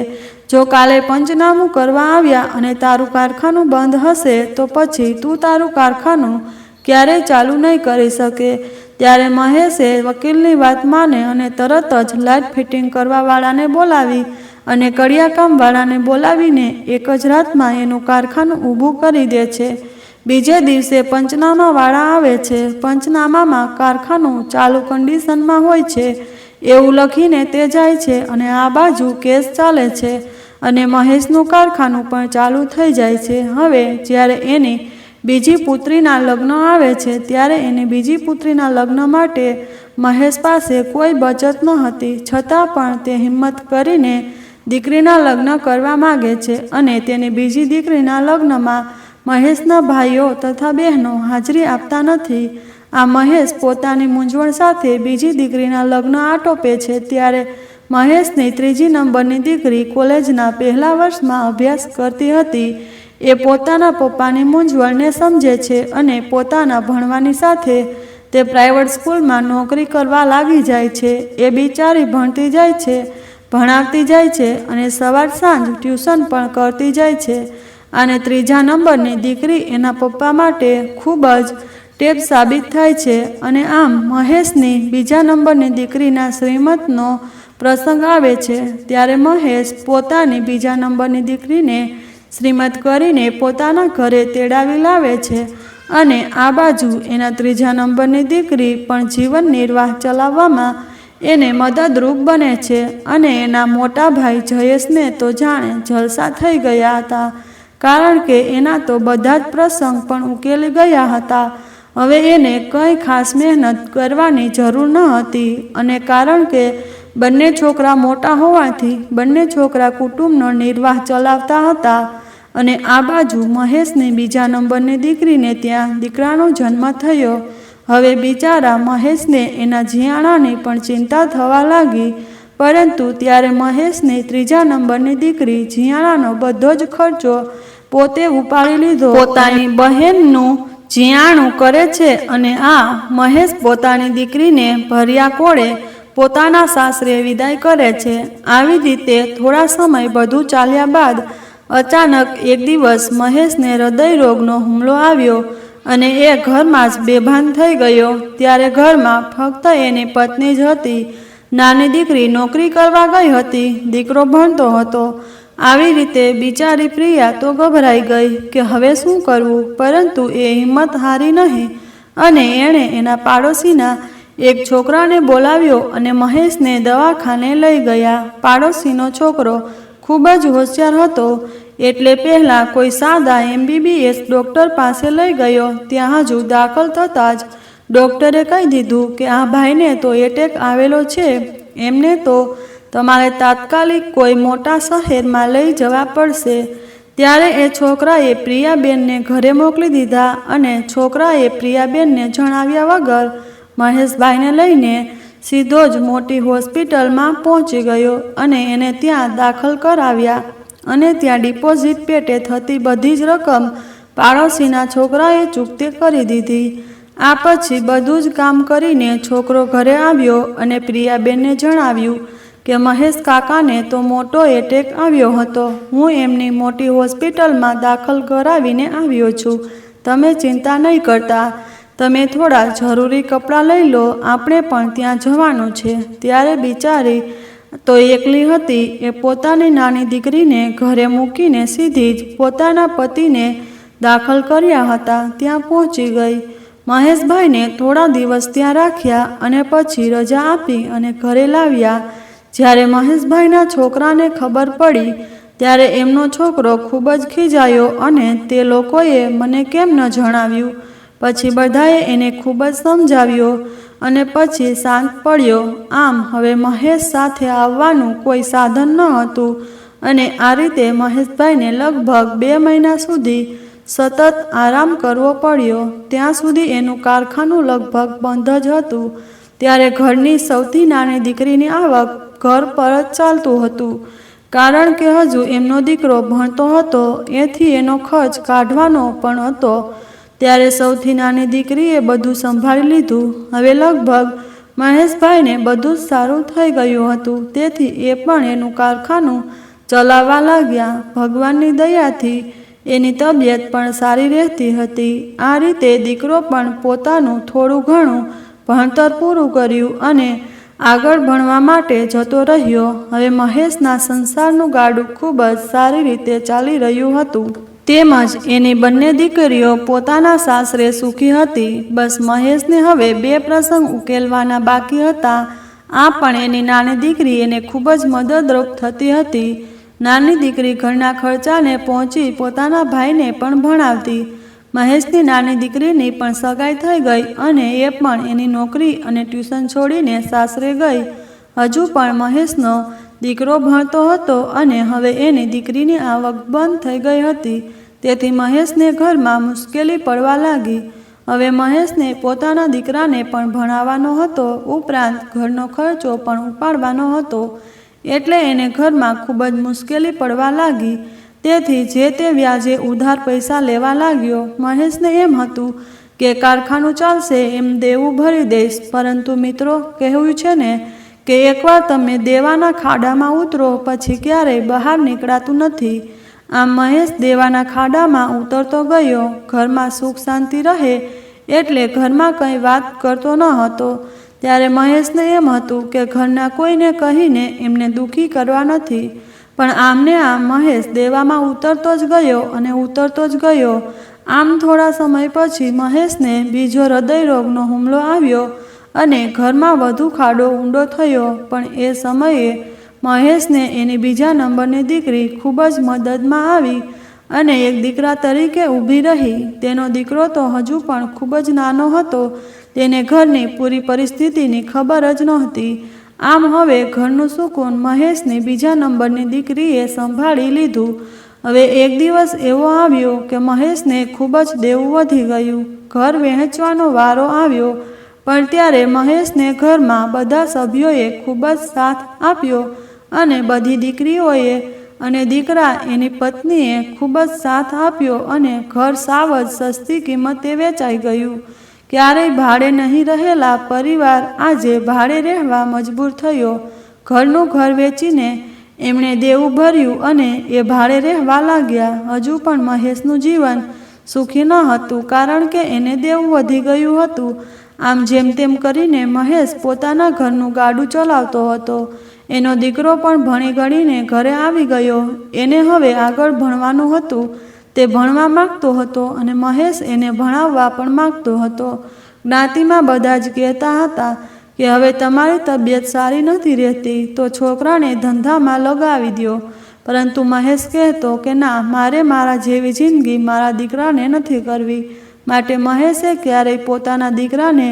જો કાલે પંચનામું કરવા આવ્યા અને તારું કારખાનું બંધ હશે તો પછી તું તારું કારખાનું ક્યારેય ચાલુ નહીં કરી શકે. ત્યારે મહેશે વકીલની વાત માને અને તરત જ લાઇટ ફિટિંગ કરવાવાળાને બોલાવી અને કડિયાકામવાળાને બોલાવીને એક જ રાતમાં એનું કારખાનું ઊભું કરી દે છે. બીજે દિવસે પંચનામાવાળા આવે છે. પંચનામામાં કારખાનું ચાલુ કન્ડિશનમાં હોય છે એવું લખીને તે જાય છે અને આ બાજુ કેસ ચાલે છે અને મહેશનું કારખાનું પણ ચાલુ થઈ જાય છે. હવે જ્યારે એની બીજી પુત્રીના લગ્ન આવે છે ત્યારે એની બીજી પુત્રીના લગ્ન માટે મહેશ પાસે કોઈ બચત ન હતી, છતાં પણ તે હિંમત કરીને દીકરીના લગ્ન કરવા માગે છે અને તેની બીજી દીકરીના લગ્નમાં મહેશના ભાઈઓ તથા બહેનો હાજરી આપતા નથી. આ મહેશ પોતાની મૂંઝવણ સાથે બીજી દીકરીના લગ્ન આટોપે છે. ત્યારે મહેશની ત્રીજી નંબરની દીકરી કોલેજના પહેલા વર્ષમાં અભ્યાસ કરતી હતી. એ પોતાના પપ્પાની મૂંઝવણને સમજે છે અને પોતાના ભણવાની સાથે તે પ્રાઇવેટ સ્કૂલમાં નોકરી કરવા લાગી જાય છે. એ બિચારી ભણતી જાય છે, ભણાવતી જાય છે અને સવાર સાંજ ટ્યુશન પણ કરતી જાય છે. અને ત્રીજા નંબરની દીકરી એના પપ્પા માટે ખૂબ જ ટેપ સાબિત થાય છે. અને આમ મહેશની બીજા નંબરની દીકરીના શ્રીમતનો પ્રસંગ આવે છે. ત્યારે મહેશ પોતાની બીજા નંબરની દીકરીને શ્રીમત કરીને પોતાના ઘરે તેડાવી લાવે છે અને આ બાજુ એના ત્રીજા નંબરની દીકરી પણ જીવન નિર્વાહ ચલાવવામાં એને મદદરૂપ બને છે. અને એના મોટા ભાઈ જયેશને તો જાણે જલસા થઈ ગયા હતા, કારણ કે એના તો બધા જ પ્રસંગ પણ ઉકેલી ગયા હતા. હવે એને કંઈ ખાસ મહેનત કરવાની જરૂર ન હતી અને કારણ કે બંને છોકરા મોટા હોવાથી બંને છોકરા કુટુંબનો નિર્વાહ ચલાવતા હતા. અને આ બાજુ મહેશની બીજા નંબરની દીકરીને ત્યાં દીકરાનો જન્મ થયો. હવે બિચારા મહેશને એના જીયાણાની પણ ચિંતા થવા લાગી. પરંતુ ત્યારે મહેશની ત્રીજા નંબરની દીકરી જીયાણાનો બધો જ ખર્ચો પોતે ઉપાડી લીધો, પોતાની બહેનનું જીયાણું કરે છે. અને આ મહેશ પોતાની દીકરીને ભર્યા કોળે પોતાના સાસરે વિદાય કરે છે. આવી રીતે થોડા સમય બધું ચાલ્યા બાદ અચાનક એક દિવસ મહેશને હૃદય રોગનો હુમલો આવ્યો અને એ ઘરમાં જ બેભાન થઈ ગયો. ત્યારે ઘરમાં ફક્ત એની પત્ની જ હતી. નાની દીકરી નોકરી કરવા ગઈ હતી, દીકરો ભણતો હતો. આવી રીતે બિચારી પ્રિયા તો ગભરાઈ ગઈ કે હવે શું કરવું, પરંતુ એ હિંમત હારી નહીં અને એણે એના પાડોશીના એક છોકરાને બોલાવ્યો અને મહેશને દવાખાને લઈ ગયા. પાડોશીનો છોકરો ખૂબ જ હોશિયાર હતો, એટલે પહેલાં કોઈ સાદા MBBS ડૉક્ટર પાસે લઈ ગયો. ત્યાં હજુ દાખલ થતાં જ ડૉક્ટરે કહી દીધું કે આ ભાઈને તો એટેક આવેલો છે, એમને તો તમારે તાત્કાલિક કોઈ મોટા શહેરમાં લઈ જવા પડશે. ત્યારે એ છોકરાએ પ્રિયાબેનને ઘરે મોકલી દીધા અને છોકરાએ પ્રિયાબેનને જણાવ્યા વગર મહેશભાઈને લઈને સીધો જ મોટી હોસ્પિટલમાં પહોંચી ગયો અને એને ત્યાં દાખલ કરાવ્યા અને ત્યાં ડિપોઝિટ પેટે થતી બધી જ રકમ પાડોશીના છોકરાએ ચૂકતી કરી દીધી. આ પછી બધું જ કામ કરીને છોકરો ઘરે આવ્યો અને પ્રિયાબેનને જણાવ્યું કે મહેશ કાકાને તો મોટો એટેક આવ્યો હતો. હું એમની મોટી હોસ્પિટલમાં દાખલ કરાવીને આવ્યો છું. તમે ચિંતા નહીં કરતા, તમે થોડા જરૂરી કપડાં લઈ લો, આપણે પણ ત્યાં જવાનું છે. ત્યારે બિચારી તો એકલી હતી. એ પોતાની નાની દીકરીને ઘરે મૂકીને સીધી જ પોતાના પતિને દાખલ કર્યા હતા ત્યાં પહોંચી ગઈ. મહેશભાઈને થોડા દિવસ ત્યાં રાખ્યા અને પછી રજા આપી અને ઘરે લાવ્યા. જ્યારે મહેશભાઈના છોકરાને ખબર પડી ત્યારે એમનો છોકરો ખૂબ જ ખીજાયો અને તે લોકોએ મને કેમ ન જણાવ્યું. પછી બધાએ એને ખૂબ જ સમજાવ્યો અને પછી શાંત પડ્યો. આમ હવે મહેશ સાથે આવવાનું કોઈ સાધન ન હતું અને આ રીતે મહેશભાઈને લગભગ 2 મહિના સુધી સતત આરામ કરવો પડ્યો. ત્યાં સુધી એનું કારખાનું લગભગ બંધ જ હતું. ત્યારે ઘરની સૌથી નાની દીકરીની આવક ઘર પર જ ચાલતું હતું, કારણ કે હજુ એમનો દીકરો ભણતો હતો, એથી એનો ખર્ચ કાઢવાનો પણ હતો. ત્યારે સૌથી નાની દીકરીએ બધું સંભાળી લીધું. હવે લગભગ મહેશભાઈને બધું જ સારું થઈ ગયું હતું, તેથી એ પણ એનું કારખાનું ચલાવવા લાગ્યા. ભગવાનની દયાથી એની તબિયત પણ સારી રહેતી હતી. આ રીતે દીકરો પણ પોતાનું થોડું ઘણું ભણતર પૂરું કર્યું અને આગળ ભણવા માટે જતો રહ્યો. હવે મહેશના સંસારનું ગાડું ખૂબ જ સારી રીતે ચાલી રહ્યું હતું. તેમજ એની બંને દીકરીઓ પોતાના સાસરે સુખી હતી. બસ મહેશને હવે 2 પ્રસંગ ઉકેલવાના બાકી હતા. આ પણ એની નાની દીકરી એને ખૂબ જ મદદરૂપ થતી હતી. નાની દીકરી ઘરના ખર્ચાને પહોંચી પોતાના ભાઈને પણ ભણાવતી. મહેશની નાની દીકરીની પણ સગાઈ થઈ ગઈ અને એ પણ એની નોકરી અને ટ્યુશન છોડીને સાસરે ગઈ. હજુ પણ મહેશનો દીકરો ભણતો હતો અને હવે એની દીકરીની આવક બંધ થઈ ગઈ હતી. તેથી મહેશને ઘરમાં મુશ્કેલી પડવા લાગી. હવે મહેશને પોતાના દીકરાને પણ ભણાવવાનો હતો, ઉપરાંત ઘરનો ખર્ચો પણ ઉપાડવાનો હતો. એટલે એને ઘરમાં ખૂબ જ મુશ્કેલી પડવા લાગી. તેથી જે તે વ્યાજે ઉધાર પૈસા લેવા લાગ્યો. મહેશને એમ હતું કે કારખાનું ચાલશે એમ દેવું ભરી દઈશ, પરંતુ મિત્રો, કહેવું છે ને કે એકવાર તમે દેવાના ખાડામાં ઉતરો પછી ક્યારેય બહાર નીકળાતું નથી. આમ મહેશ દેવાના ખાડામાં ઉતરતો ગયો. ઘરમાં સુખ શાંતિ રહે એટલે ઘરમાં કંઈ વાત કરતો ન હતો. ત્યારે મહેશને એમ હતું કે ઘરના કોઈને કહીને એમને દુઃખી કરવા નથી. પણ આમને આમ મહેશ દેવામાં ઉતરતો જ ગયો અને ઉતરતો જ ગયો. આમ થોડા સમય પછી મહેશને બીજો હૃદયરોગનો હુમલો આવ્યો અને ઘરમાં વધુ ખાડો ઊંડો થયો. પણ એ સમયે મહેશને એની બીજા નંબરની દીકરી ખૂબ જ મદદમાં આવી અને એક દીકરા તરીકે ઊભી રહી. તેનો દીકરો તો હજુ પણ ખૂબ જ નાનો હતો. તેને ઘરની પૂરી પરિસ્થિતિની ખબર જ નહોતી. આમ હવે ઘરનું સુકૂન મહેશની બીજા નંબરની દીકરીએ સંભાળી લીધું. હવે એક દિવસ એવો આવ્યો કે મહેશને ખૂબ જ દેવું વધી ગયું. ઘર વહેંચવાનો વારો આવ્યો. પણ ત્યારે મહેશને ઘરમાં બધા સભ્યોએ ખૂબ જ સાથ આપ્યો અને બધી દીકરીઓએ અને દીકરા એની પત્નીએ ખૂબ જ સાથ આપ્યો અને ઘર સાવ જ સસ્તી કિંમતે વેચાઈ ગયું. ક્યારેય ભાડે નહીં રહેલા પરિવાર આજે ભાડે રહેવા મજબૂર થયો. ઘરનું ઘર વેચીને એમણે દેવું ભર્યું અને એ ભાડે રહેવા લાગ્યા. હજુ પણ મહેશનું જીવન સુખી ન હતું, કારણ કે એને દેવું વધી ગયું હતું. આમ જેમ તેમ કરીને મહેશ પોતાના ઘરનું ગાડું ચલાવતો હતો. એનો દીકરો પણ ભણી ગણીને ઘરે આવી ગયો. એને હવે આગળ ભણવાનું હતું. તે ભણવા માગતો હતો અને મહેશ એને ભણાવવા પણ માગતો હતો. જ્ઞાતિમાં બધા જ કહેતા હતા કે હવે તમારી તબિયત સારી નથી રહેતી તો છોકરાને ધંધામાં લગાવી દો. પરંતુ મહેશ કહેતો કે ના, મારે મારા જેવી જિંદગી મારા દીકરાને નથી કરવી. માટે મહેશે ક્યારેય પોતાના દીકરાને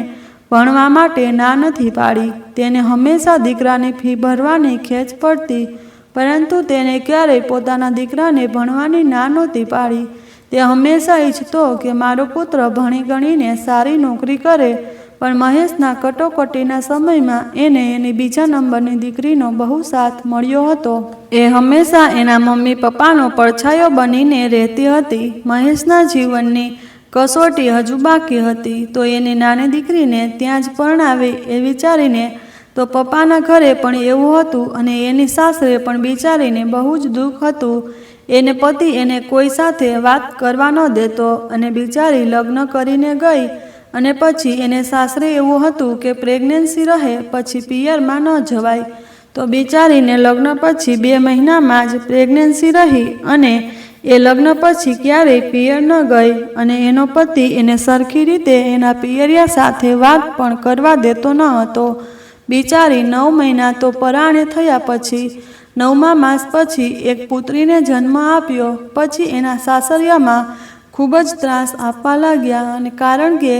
ભણવા માટે ના નથી પાડી. તેને હંમેશા દીકરાની ફી ભરવાની ખેંચ પડતી, પરંતુ તેને ક્યારેય પોતાના દીકરાને ભણવાની ના નહોતી પાડી. તે હંમેશા ઈચ્છતો કે મારો પુત્ર ભણી ગણીને સારી નોકરી કરે. પણ મહેશના કટોકટીના સમયમાં એને એની બીજા નંબરની દીકરીનો બહુ સાથ મળ્યો હતો. એ હંમેશા એના મમ્મી પપ્પાનો પડછાયો બનીને રહેતી હતી. મહેશના જીવનની કસોટી હજુ બાકી હતી તો એની નાની દીકરીને ત્યાં જ પરણાવે એ વિચારીને તો પપ્પાના ઘરે પણ એવું હતું અને એની સાસરે પણ બિચારીને બહુ જ દુઃખ હતું. એને પતિ એને કોઈ સાથે વાત કરવા ન દેતો અને બિચારી લગ્ન કરીને ગઈ અને પછી એને સાસરે એવું હતું કે પ્રેગ્નન્સી રહે પછી પિયરમાં ન જવાય. તો બિચારીને લગ્ન પછી 2 મહિનામાં જ પ્રેગ્નન્સી રહી અને એ લગ્ન પછી ક્યારેય પિયર ન ગઈ અને એનો પતિ એને સરખી રીતે એના પિયરિયા સાથે વાત પણ કરવા દેતો ન હતો. બિચારી 9 મહિના તો પરાણે થયા પછી 9મા માસ પછી એક પુત્રીને જન્મ આપ્યો. પછી એના સાસરિયામાં ખૂબ જ ત્રાસ આપવા લાગ્યા અને કારણ કે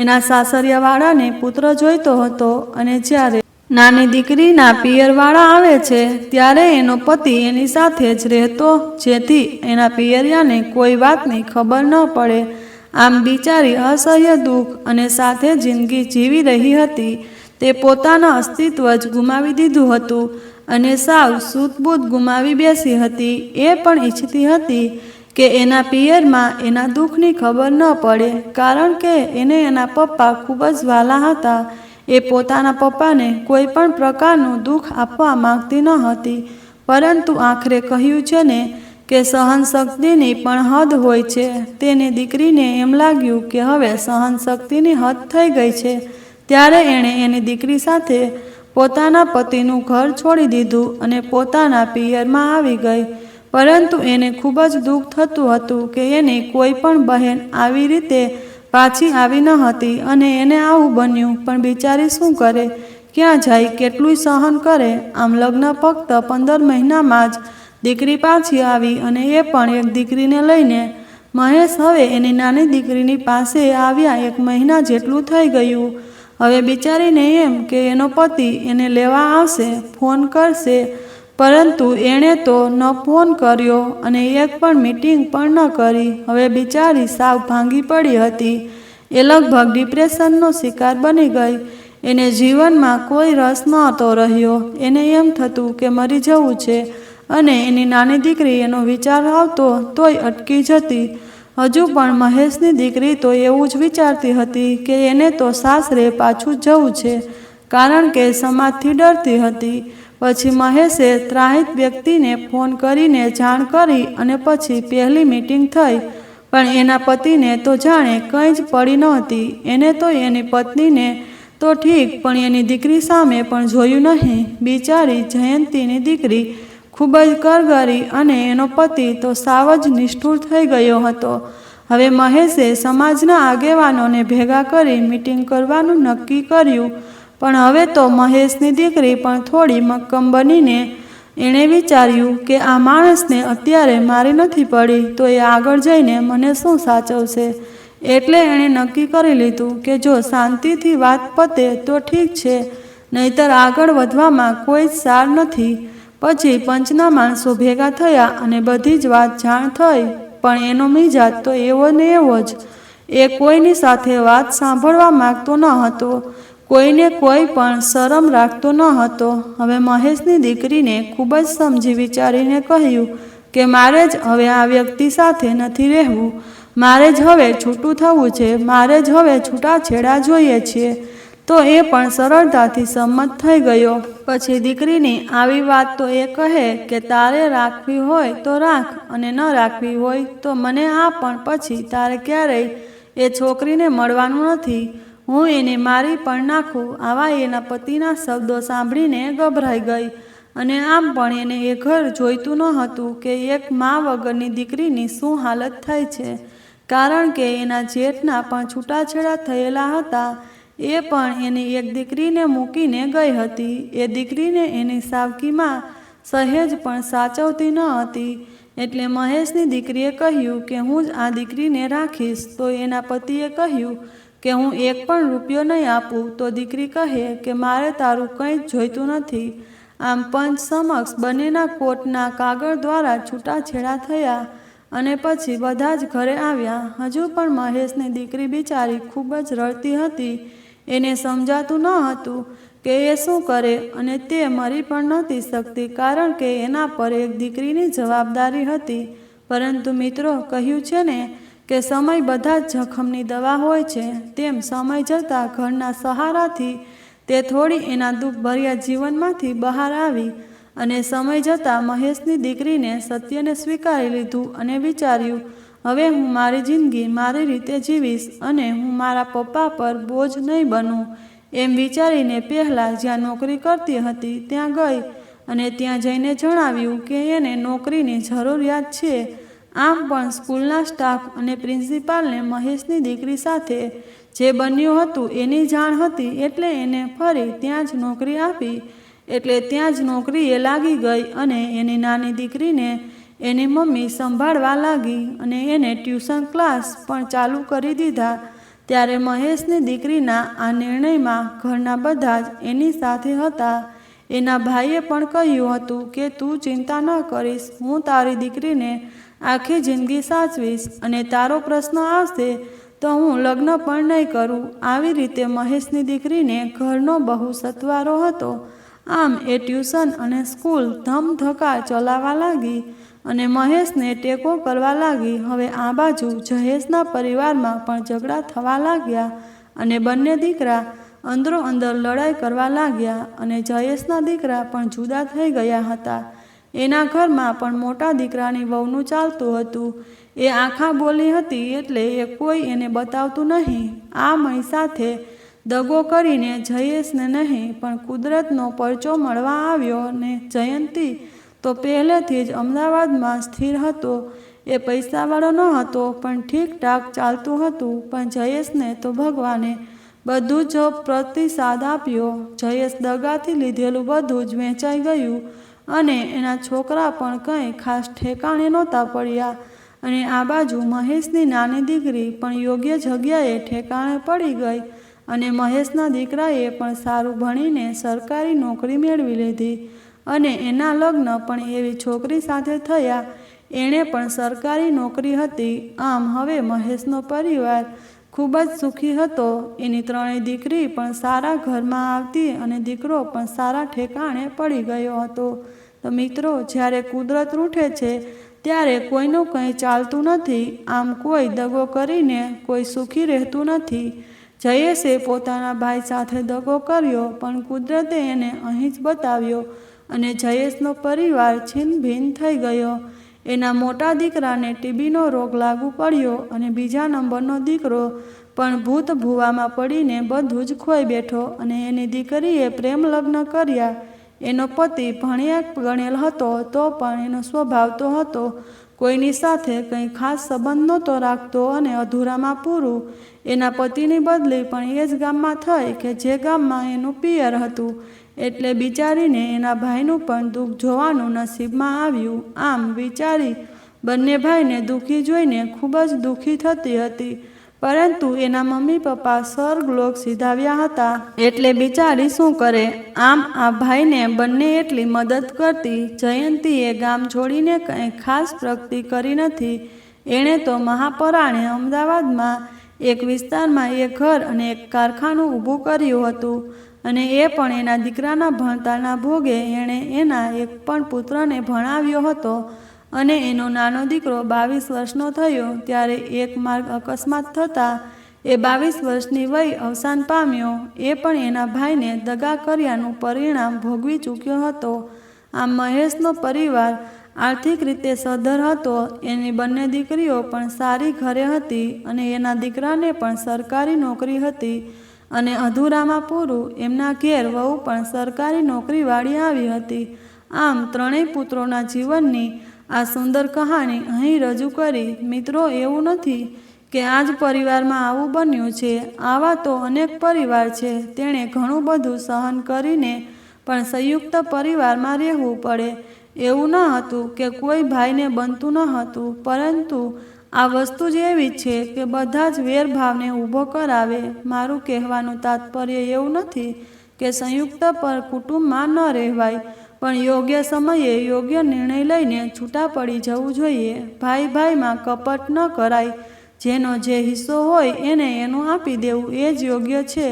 એના સાસરિયાવાળાને પુત્ર જોઈતો હતો અને જ્યારે નાની દીકરીના પિયરવાળા આવે છે ત્યારે એનો પતિ એની સાથે જ રહેતો, જેથી એના પિયરિયાને કોઈ વાતની ખબર ન પડે. આમ બિચારી અસહ્ય દુઃખ અને સાથે જિંદગી જીવી રહી હતી. તે પોતાના અસ્તિત્વ જ ગુમાવી દીધું હતું અને સાવ સૂતબૂત ગુમાવી બેસી હતી. એ પણ ઈચ્છતી હતી કે એના પિયરમાં એના દુઃખની ખબર ન પડે, કારણ કે એને એના પપ્પા ખૂબ જ વહાલા હતા. એ પોતાના પપ્પાને કોઈ પણ પ્રકારનું દુઃખ આપવા માંગતી ન હતી. પરંતુ આખરે કહ્યું છે ને કે સહનશક્તિની પણ હદ હોય છે. તેની દીકરીને એમ લાગ્યું કે હવે સહનશક્તિની હદ થઈ ગઈ છે. ત્યારે એણે એની દીકરી સાથે પોતાના પતિનું ઘર છોડી દીધું અને પોતાના પિયરમાં આવી ગઈ. પરંતુ એને ખૂબ જ દુઃખ થતું હતું કે એની કોઈ પણ બહેન આવી રીતે પાછી આવી ન હતી અને એને આવું બન્યું. પણ બિચારી શું કરે, ક્યાં જાય, કેટલું સહન કરે. આમ લગ્ન ફક્ત 15 મહિનામાં જ દીકરી પાછી આવી અને એ પણ એક દીકરીને લઈને. મહેશ હવે એની નાની દીકરીની પાસે આવ્યા 1 મહિના જેટલું થઈ ગયું. હવે બિચારીને એમ કે એનો પતિ એને લેવા આવશે, ફોન કરશે, પરંતુ એણે તો ન ફોન કર્યો અને એક પણ મીટિંગ પણ ન કરી. હવે બિચારી સાવ ભાંગી પડી હતી. એ લગભગ ડિપ્રેશનનો શિકાર બની ગઈ. એને જીવનમાં કોઈ રસ નહોતો રહ્યો. એને એમ થતું કે મરી જવું છે અને એની નાની દીકરી એનો વિચાર આવતો તોય અટકી જતી. હજુ પણ મહેશની દીકરી તો એવું જ વિચારતી હતી કે એને તો સાસરે પાછું જવું છે, કારણ કે સમાજથી ડરતી હતી. પછી મહેશે ત્રાહિત વ્યક્તિને ફોન કરીને જાણ કરી અને પછી પહેલી મીટિંગ થઈ. પણ એના પતિને તો જાણે કંઈ જ પડી નહોતી. એને તો એની પત્નીને તો ઠીક, પણ એની દીકરી સામે પણ જોયું નહીં. બિચારી જયંતીની દીકરી ખૂબ જ કરગરી અને એનો પતિ તો સાવ જ નિષ્ઠુર થઈ ગયો હતો. હવે મહેશે સમાજના આગેવાનોને ભેગા કરી મીટિંગ કરવાનું નક્કી કર્યું. પણ હવે તો મહેશની દીકરી પણ થોડી મક્કમ બનીને એણે વિચાર્યું કે આ માણસને અત્યારે મારી નથી પડી તો એ આગળ જઈને મને શું સાચવશે. એટલે એણે નક્કી કરી લીધું કે જો શાંતિથી વાત પતે તો ઠીક છે, નહીતર આગળ વધવામાં કોઈ જ સાર નથી. પછી પંચના માણસો ભેગા થયા અને બધી જ વાત જાણ થઈ. પણ એનો મિજાજ તો એવો ને એવો જ. એ કોઈની સાથે વાત સાંભળવા માંગતો ન હતો. કોઈને કોઈ પણ શરમ રાખતો ન હતો. હવે મહેશની દીકરીને ખૂબ જ સમજી વિચારીને કહ્યું કે મારે જ હવે આ વ્યક્તિ સાથે નથી રહેવું. મારે જ હવે છૂટું થવું છે. મારે જ હવે છૂટાછેડા જોઈએ છીએ. તો એ પણ સરળતાથી સંમત થઈ ગયો. પછી દીકરીની આવી વાત તો એ કહે કે તારે રાખવી હોય તો રાખ અને ન રાખવી હોય તો મને આ, પણ પછી તારે ક્યારેય એ છોકરીને મળવાનું નથી. હું એને મારી પણ નાખું. આવા એના પતિના શબ્દો સાંભળીને ગભરાઈ ગઈ અને આમ પણ એને એ ઘર જોઈતું ન હતું કે એક મા વગરની દીકરીની શું હાલત થાય છે. કારણ કે એના જેઠના પણ છૂટાછેડા થયેલા હતા. એ પણ એની એક દીકરીને મૂકીને ગઈ હતી. એ દીકરીને એની સાવકીમાં સહેજ પણ સાચવતી ન હતી. એટલે મહેશની દીકરીએ કહ્યું કે હું જ આ દીકરીને રાખીશ. તો એના પતિએ કહ્યું કે હું એક પણ રૂપિયો નહીં આપું. તો દીકરી કહે કે મારે તારું કંઈ જ જોઈતું નથી. આમ પંચ સમક્ષ બંનેના કોર્ટના કાગળ દ્વારા છૂટાછેડા થયા અને પછી બધા જ ઘરે આવ્યા. હજુ પણ મહેશની દીકરી બિચારી ખૂબ જ રડતી હતી. એને સમજાતું ન હતું કે એ શું કરે અને તે મરી પણ નહોતી શકતી, કારણ કે એના પર એક દીકરીની જવાબદારી હતી. પરંતુ મિત્રો, કહ્યું છે ને કે સમય બધા જ જખમની દવા હોય છે, તેમ સમય જતાં ઘરના સહારાથી તે થોડી એના દુઃખભર્યા જીવનમાંથી બહાર આવી અને સમય જતાં મહેશની દીકરીને સત્યને સ્વીકારી લીધું અને વિચાર્યું, હવે હું મારી જિંદગી મારી રીતે જીવીશ અને હું મારા પપ્પા પર બોજ નહીં બનું. એમ વિચારીને પહેલાં જ્યાં નોકરી કરતી હતી ત્યાં ગઈ અને ત્યાં જઈને જણાવ્યું કે એને નોકરીની જરૂરિયાત છે. આમ પણ સ્કૂલના સ્ટાફ અને પ્રિન્સિપાલને મહેશની દીકરી સાથે જે બન્યું હતું એની જાણ હતી. એટલે એને ફરી ત્યાં જ નોકરી આપી. એટલે ત્યાં જ નોકરીએ લાગી ગઈ અને એની નાની દીકરીને એની મમ્મી સંભાળવા લાગી અને એને ટ્યુશન ક્લાસ પણ ચાલુ કરી દીધા. ત્યારે મહેશની દીકરીના આ નિર્ણયમાં ઘરના બધા જ એની સાથે હતા. એના ભાઈએ પણ કહ્યું હતું કે તું ચિંતા ન કરીશ, હું તારી દીકરીને આખી જિંદગી સાચવીશ અને તારો પ્રશ્ન આવશે તો હું લગ્ન પણ નહીં કરું. આવી રીતે મહેશની દીકરીને ઘરનો બહુ સથવારો હતો. આમ એ ટ્યુશન અને સ્કૂલ ધમધકા ચલાવવા લાગી અને મહેશને ટેકો કરવા લાગી. હવે આ બાજુ જયેશના પરિવારમાં પણ ઝઘડા થવા લાગ્યા અને બંને દીકરા અંદરો અંદર લડાઈ કરવા લાગ્યા અને જયેશના દીકરા પણ જુદા થઈ ગયા હતા. એના ઘરમાં પણ મોટા દીકરાની વહુનું ચાલતું હતું. એ આંખા બોલી હતી એટલે એ કોઈ એને બતાવતું નહીં. આ મય સાથે દગો કરીને જયેશને નહીં પણ કુદરતનો પરચો મળવા આવ્યો ને જયંતી તો પહેલેથી જ અમદાવાદમાં સ્થિર હતો. એ પૈસાવાળો ન હતો પણ ઠીકઠાક ચાલતું હતું. પણ જયેશને તો ભગવાને બધું જ પ્રતિસાદ આપ્યો. જયેશ દગાથી લીધેલું બધું જ વેચાઈ ગયું અને એના છોકરા પણ કંઈ ખાસ ઠેકાણે નહોતા પડ્યા. અને આ બાજુ મહેશની નાની દીકરી પણ યોગ્ય જગ્યાએ ઠેકાણે પડી ગઈ અને મહેશના દીકરાએ પણ સારું ભણીને સરકારી નોકરી મેળવી લીધી અને એના લગ્ન પણ એવી છોકરી સાથે થયા. એણે પણ સરકારી નોકરી હતી. આમ હવે મહેશનો પરિવાર ખૂબ જ સુખી હતો. એની ત્રણેય દીકરી પણ સારા ઘરમાં આવતી અને દીકરો પણ સારા ઠેકાણે પડી ગયો હતો. તો મિત્રો, જ્યારે કુદરત રૂઠે છે ત્યારે કોઈનું કંઈ ચાલતું નથી. આમ કોઈ દગો કરીને કોઈ સુખી રહેતું નથી. જયેશે પોતાના ભાઈ સાથે દગો કર્યો પણ કુદરતે એને અહીં જ બતાવ્યો અને જયેશનો પરિવાર છીનભીન થઈ ગયો. એના મોટા દીકરાને ટીબીનો રોગ લાગુ પડ્યો અને બીજા નંબરનો દીકરો પણ ભૂત ભૂવામાં પડીને બધું જ ખોઈ બેઠો અને એની દીકરીએ પ્રેમ લગ્ન કર્યા. એનો પતિ ભણ્યા ગણેલ હતો તો પણ એનો સ્વભાવ તો હતો કોઈની સાથે કંઈ ખાસ સંબંધ નહોતો રાખતો અને અધૂરામાં પૂરું. એના પતિની બદલી પણ એ જ ગામમાં થઈ કે જે ગામમાં એનું પિયર હતું. એટલે બિચારીને એના ભાઈનું પણ દુઃખ જોવાનું નસીબમાં આવ્યું. આમ બિચારી બંને ભાઈને દુઃખી જોઈને ખૂબ જ દુઃખી થતી હતી. પરંતુ એના મમ્મી પપ્પા સ્વર્ગલોક સીધાવ્યા હતા એટલે બિચારી શું કરે. આમ આ ભાઈને બંને એટલી મદદ કરતી. જયંતીએ ગામ છોડીને કંઈ ખાસ પ્રગતિ કરી નથી. એણે તો મહાપરાણે અમદાવાદમાં એક વિસ્તારમાં એક ઘર અને એક કારખાનું ઊભું કર્યું હતું અને એ પણ એના દીકરાના ભણતરના ભોગે. એણે એના એક પણ પુત્રને ભણાવ્યો હતો અને એનો નાનો દીકરો 22 વર્ષનો થયો ત્યારે એક માર્ગ અકસ્માત થતાં એ 22 વર્ષની વય અવસાન પામ્યો. એ પણ એના ભાઈને દગા કર્યાનું પરિણામ ભોગવી ચૂક્યો હતો. આમ મહેશનો પરિવાર આર્થિક રીતે સદ્ધર હતો. એની બંને દીકરીઓ પણ સારી ઘરે હતી અને એના દીકરાને પણ સરકારી નોકરી હતી અને અધૂરામાં પૂરું એમના ઘેર વહુ પણ સરકારી નોકરીવાળી આવી હતી. આમ ત્રણેય પુત્રોના જીવનની આ સુંદર કહાની અહીં રજૂ કરી. મિત્રો, એવું નથી કે આ જ પરિવારમાં આવું બન્યું છે. આવા તો અનેક પરિવાર છે. તેણે ઘણું બધું સહન કરીને પણ સંયુક્ત પરિવારમાં રહેવું પડે. એવું ન હતું કે કોઈ ભાઈને બનતું ન હતું, પરંતુ આ વસ્તુ જ એવી છે કે બધા જ વેરભાવને ઊભો કરાવે. મારું કહેવાનું તાત્પર્ય એવું નથી કે સંયુક્ત કુટુંબમાં ન રહેવાય, પણ યોગ્ય સમયે યોગ્ય નિર્ણય લઈને છૂટા પડી જવું જોઈએ. ભાઈ ભાઈમાં કપટ ન કરાય. જેનો જે હિસ્સો હોય એને એનું આપી દેવું એ જ યોગ્ય છે.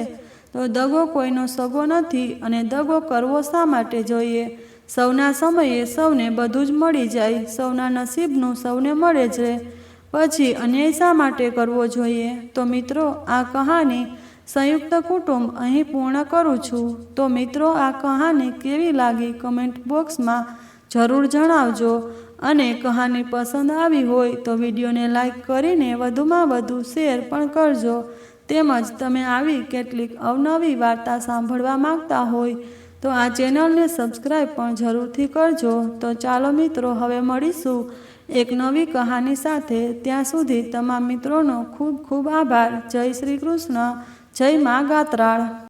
તો દગો કોઈનો સગો નથી, અને દગો કરવો શા માટે જોઈએ? સૌના સમયે સૌને બધું જ મળી જાય. સૌના નસીબનું સૌને મળે જ રહે. પછી અન્યાય શા માટે કરવો જોઈએ? તો મિત્રો, આ કહાની સંયુક્ત કુટુંબ અહીં પૂર્ણ કરું છું. તો મિત્રો, આ કહાની કેવી લાગી કમેન્ટ બોક્સમાં જરૂર જણાવજો. અને કહાની પસંદ આવી હોય તો વિડીયોને લાઈક કરીને વધુમાં વધુ શેર પણ કરજો. તેમજ તમે આવી કેટલીક અવનવી વાર્તા સાંભળવા માંગતા હોય તો આ ચેનલને સબસ્ક્રાઈબ પણ જરૂરથી કરજો. તો ચાલો મિત્રો, હવે મળીશું એક નવી કહાની સાથે. ત્યાં સુધી તમામ મિત્રોનો ખૂબ ખૂબ આભાર. જય શ્રી કૃષ્ણ. જય મા ગાત્રાળ.